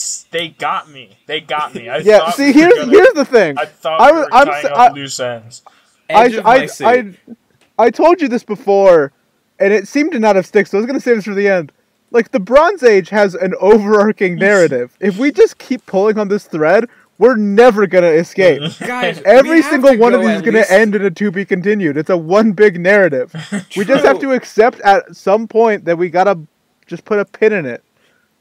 got me. They got me. Yeah. See, here's the thing. I thought we were tying up loose ends. I told you this before, and it seemed to not have stuck. So I was gonna save this for the end. Like, the Bronze Age has an overarching narrative. If we just keep pulling on this thread, we're never gonna escape. Guys, every single one of these is gonna end in a to be continued. It's a one big narrative. We just have to accept at some point that we gotta just put a pin in it.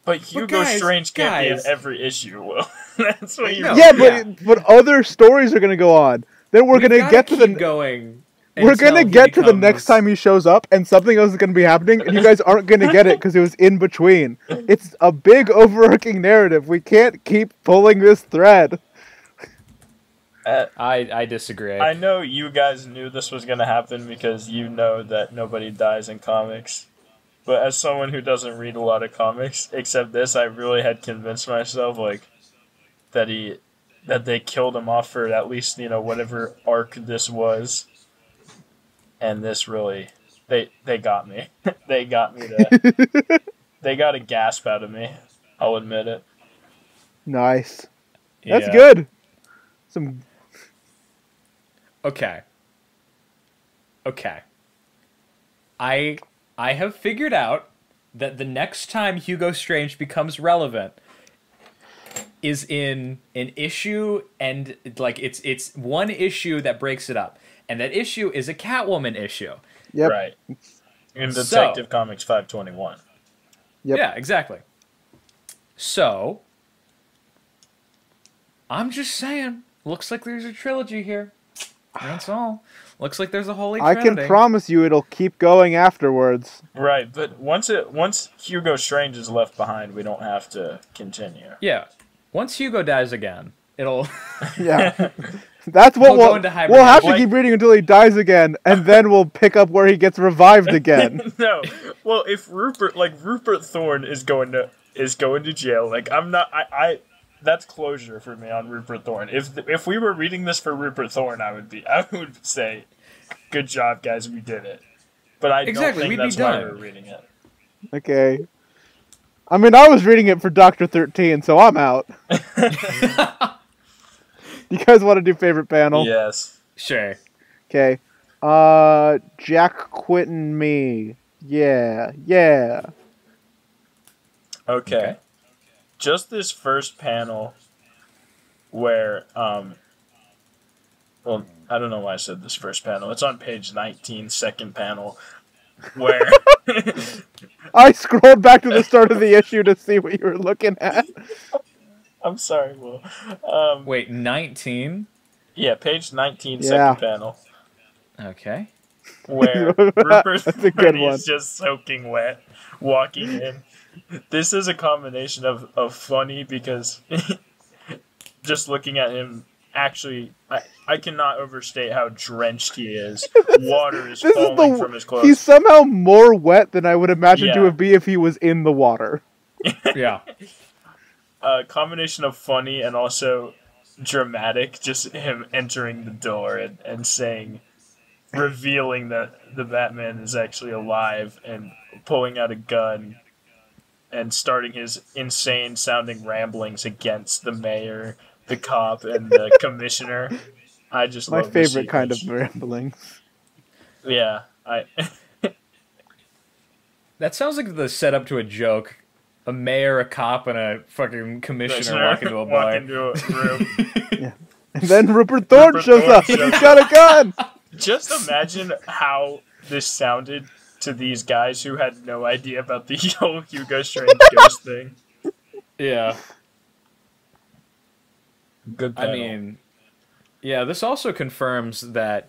But Hugo Strange can't be in every issue, Will. That's what you mean. Yeah, but other stories are gonna go on. Then we're gonna get to the going. We're gonna get to the next time he shows up, and something else is gonna be happening, and you guys aren't gonna get it because it was in between. It's a big overarching narrative. We can't keep pulling this thread. I disagree. I know you guys knew this was gonna happen because you know that nobody dies in comics. But as someone who doesn't read a lot of comics, except this, I really had convinced myself that they killed him off for at least whatever arc this was. And this really, they got me. They got me they got a gasp out of me. I'll admit it. Nice. That's good. Okay. I I have figured out that the next time Hugo Strange becomes relevant is in an issue, and like it's one issue that breaks it up, and that issue is a Catwoman issue. Yep. Right. In Detective Comics 521. Yep. Yeah, exactly. So, I'm just saying, looks like there's a trilogy here. That's all. Looks like there's a holy trinity. I can promise you it'll keep going afterwards. Right, but once Hugo Strange is left behind, we don't have to continue. Yeah. Once Hugo dies again, it'll... Yeah. That's what we'll have to keep reading until he dies again, and then we'll pick up where he gets revived again. No. Well, if Rupert Thorne is going to jail, like I that's closure for me on Rupert Thorne. If we were reading this for Rupert Thorne, I would say, good job, guys, we did it. But I don't think that's why we're reading it. Okay. I mean, I was reading it for Dr. 13, so I'm out. You guys want to do favorite panel? Yes. Sure. Okay. Jack Quitting Me. Yeah. Okay. Just this first panel where, well, I don't know why I said this first panel. It's on page 19, second panel, where... I scrolled back to the start of the issue to see what you were looking at. I'm sorry, Will. Wait, 19? Yeah, page 19, second panel. Okay. Where Rupert Thorne is just soaking wet, walking in. This is a combination of funny because just looking at him, actually, I cannot overstate how drenched he is. Water is falling from his clothes. He's somehow more wet than I would imagine to be if he was in the water. Yeah. A combination of funny and also dramatic, just him entering the door and saying, revealing that the Batman is actually alive and pulling out a gun and starting his insane sounding ramblings against the mayor, the cop, and the commissioner. I just love my favorite kind of ramblings. Yeah, That sounds like the setup to a joke. A mayor, a cop, and a fucking commissioner walk into a bar. Walk into a room. Yeah. And then Rupert Thorne shows up and he's got a gun! Just imagine how this sounded to these guys who had no idea about the whole Hugo Strange Ghost thing. Yeah. Good panel. I mean, yeah, this also confirms that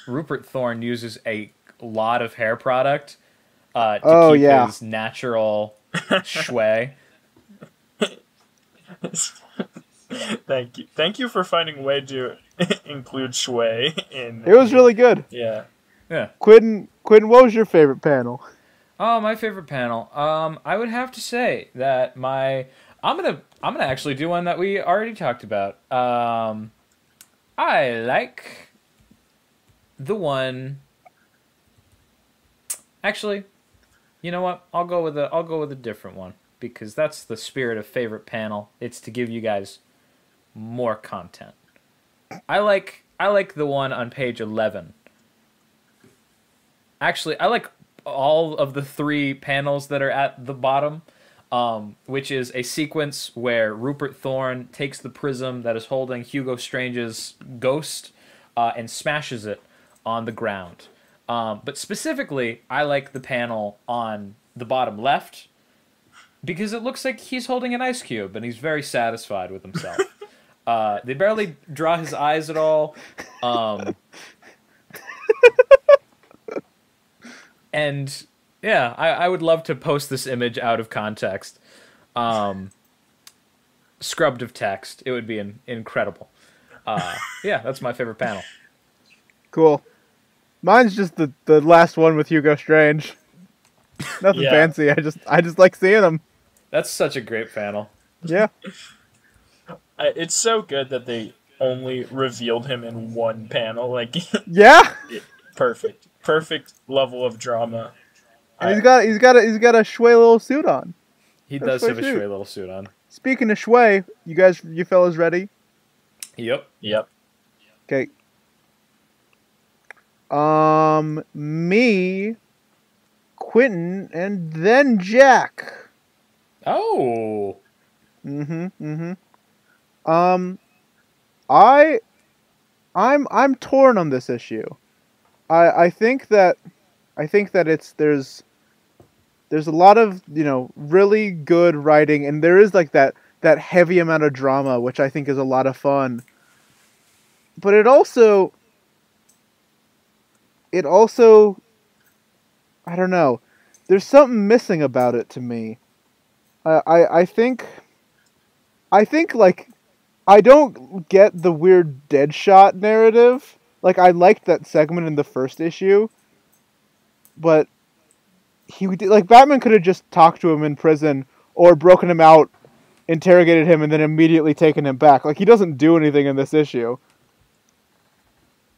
Rupert Thorne uses a lot of hair product to keep his natural Schway. Thank you for finding a way to include Schway in. It was really good. Yeah. Quentin, what was your favorite panel? Oh, my favorite panel. I would have to say that I'm gonna actually do one that we already talked about. I like the one. Actually, you know what? I'll go with a different one because that's the spirit of favorite panel. It's to give you guys more content. I like the one on page 11. Actually, I like all of the 3 panels that are at the bottom, which is a sequence where Rupert Thorne takes the prism that is holding Hugo Strange's ghost and smashes it on the ground. But specifically, I like the panel on the bottom left because it looks like he's holding an ice cube and he's very satisfied with himself. They barely draw his eyes at all. And yeah, I would love to post this image out of context. Scrubbed of text. It would be incredible. Yeah, that's my favorite panel. Cool. Mine's just the last one with Hugo Strange. Nothing fancy. I just like seeing him. That's such a great panel. Yeah. It's so good that they only revealed him in one panel. Like, yeah. Perfect level of drama. And he's got a Schway little suit on. He does have a Schway little suit on. Speaking of Schway, you fellas ready? Yep. Okay. Me, Quentin, and then Jack. Oh. I'm torn on this issue. I think that there's a lot of, really good writing, and there is like that heavy amount of drama, which I think is a lot of fun. But it also I don't know. There's something missing about it to me. I think like I don't get the weird Deadshot narrative. Like, I liked that segment in the first issue, but Batman could have just talked to him in prison or broken him out, interrogated him, and then immediately taken him back. Like, he doesn't do anything in this issue.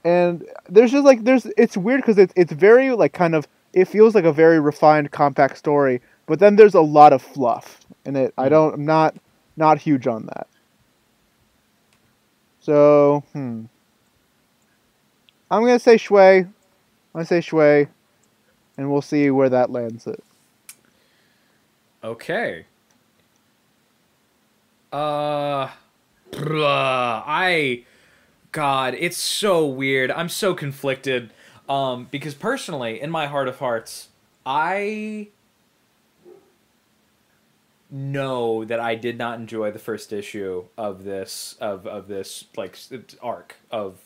And there's just it's weird because it's very it feels like a very refined, compact story, but then there's a lot of fluff in it. I'm not huge on that. So, I'm gonna say Schway. And we'll see where that lands it. Okay. God, it's so weird. I'm so conflicted. Because personally, in my heart of hearts, I know that I did not enjoy the first issue of this like arc of,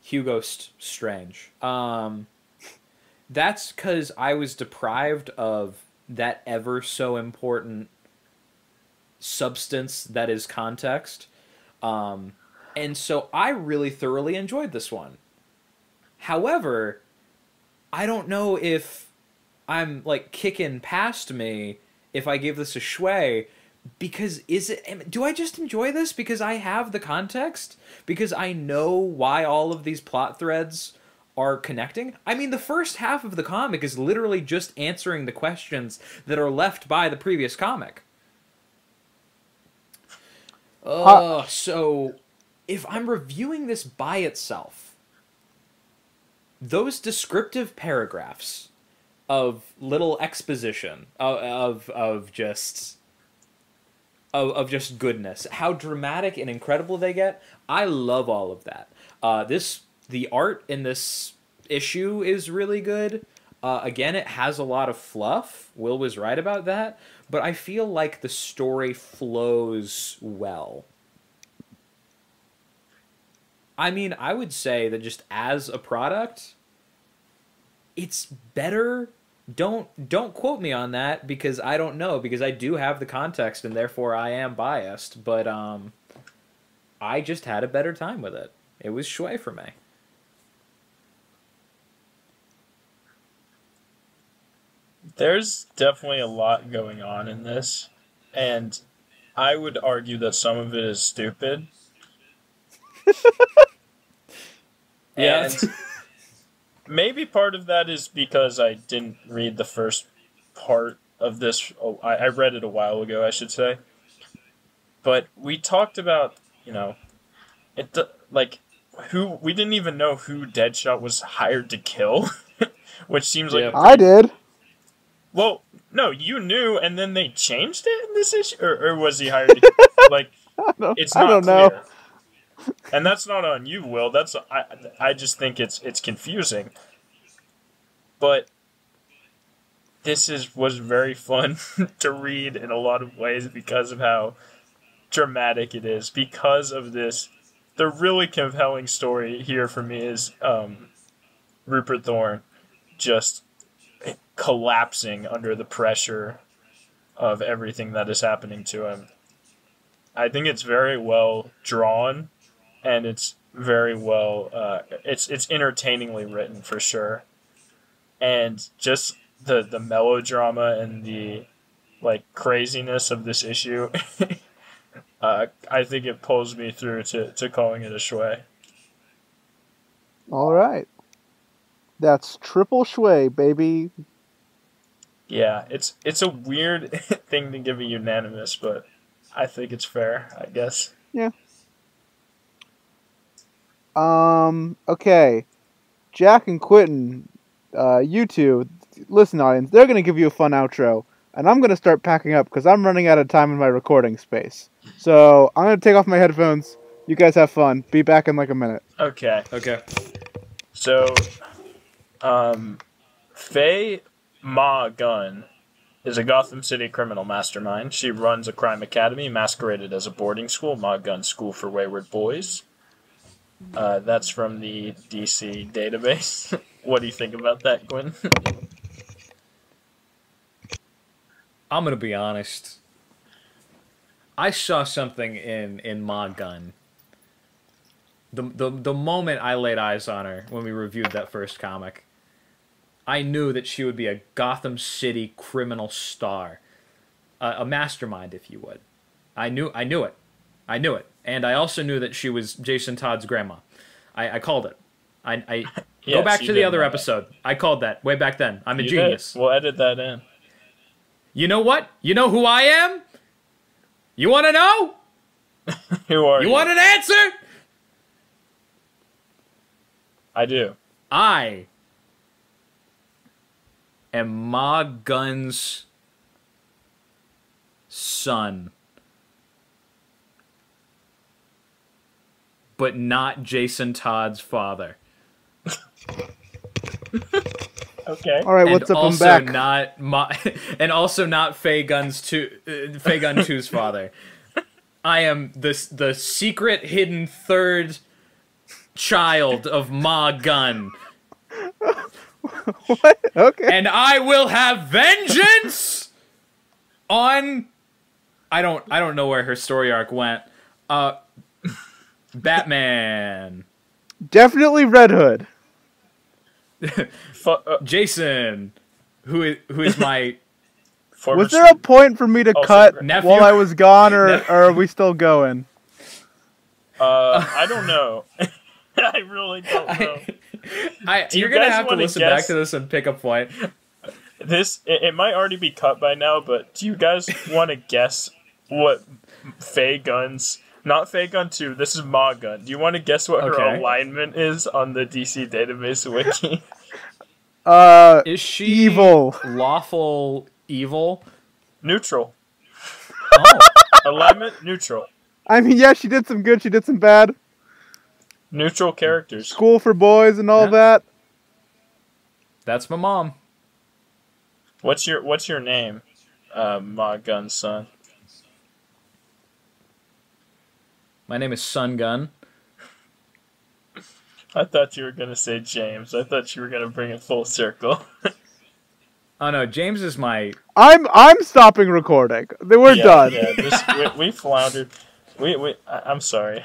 Hugo Strange. That's because I was deprived of that ever so important substance that is context. And so I really thoroughly enjoyed this one. However, I don't know if I'm kicking past me if I give this a Schway, because do I just enjoy this because I have the context? Because I know why all of these plot threads are connecting? I mean, the first half of the comic is literally just answering the questions that are left by the previous comic. So if I'm reviewing this by itself, those descriptive paragraphs of little exposition of just goodness, how dramatic and incredible they get, I love all of that. The art in this issue is really good. Again, it has a lot of fluff. Will was right about that. But I feel like the story flows well. I mean, I would say that just as a product, it's better. Don't quote me on that, because I don't know, because I do have the context and therefore I am biased. But I just had a better time with it. It was Schway for me. There's definitely a lot going on in this, and I would argue that some of it is stupid. Yeah. And maybe part of that is because I didn't read the first part of this. I read it a while ago, I should say. But we talked about, we didn't even know who Deadshot was hired to kill, which seems like... I did. Well, no, you knew, and then they changed it in this issue? Or was he hired to... it's not I don't clear. know. And that's not on you, Will. I just think it's confusing. But this was very fun to read in a lot of ways because of how dramatic it is. Because of this, the really compelling story here for me is Rupert Thorne just collapsing under the pressure of everything that is happening to him. I think it's very well drawn, and it's very well it's entertainingly written for sure. And just the melodrama and the craziness of this issue I think it pulls me through to calling it a Schway. All right. That's triple Schway, baby. Yeah, it's a weird thing to give a unanimous, but I think it's fair, I guess. Yeah. Okay. Jack and Quentin, you two, listen, audience, they're going to give you a fun outro, and I'm going to start packing up because I'm running out of time in my recording space. So I'm going to take off my headphones. You guys have fun. Be back in like a minute. Okay. Okay. So, Faye Ma Gunn is a Gotham City criminal mastermind. She runs a crime academy masqueraded as a boarding school, Ma Gunn School for Wayward Boys. That's from the DC database. What do you think about that, Gwen? I'm gonna be honest. I saw something in Ma Gunn. The moment I laid eyes on her when we reviewed that first comic, I knew that she would be a Gotham City criminal star, a mastermind, if you would. I knew it, and I also knew that she was Jason Todd's grandma. I called it. I Yes, go back to the other know episode. I called that way back then. I'm a You genius. Did. We'll edit that in. You know what? You know who I am? You want to know? Who are you? You want an answer? I do. I am Ma Gunn's son. But not Jason Todd's father. Okay. All right, what's up? I'm back. And also not Faye Gunn 2's father. I am the secret hidden third child of Ma Gunn. What? Okay. And I will have vengeance on I don't know where her story arc went. Batman. Definitely Red Hood. Jason, who is my Was there a point for me to cut nephew? while I was gone, or are we still going? I don't know. I really don't know. You're gonna have to listen back to this and pick a point. It might already be cut by now, but do you guys want to guess what Faye Gunn's... Not Faye Gunn 2, this is Ma Gunn. Do you want to guess what her alignment is on the DC database wiki? Is she evil? Lawful evil? Neutral. Oh. Alignment, neutral. I mean, yeah, she did some good, she did some bad. Neutral characters. School for boys and all that. That's my mom. What's your name, Ma Gunn's son? My name is Sun Gun. I thought you were going to say James. I thought you were going to bring it full circle. Oh no, James is my... I'm stopping recording. We're done. Yeah, we floundered. I'm sorry.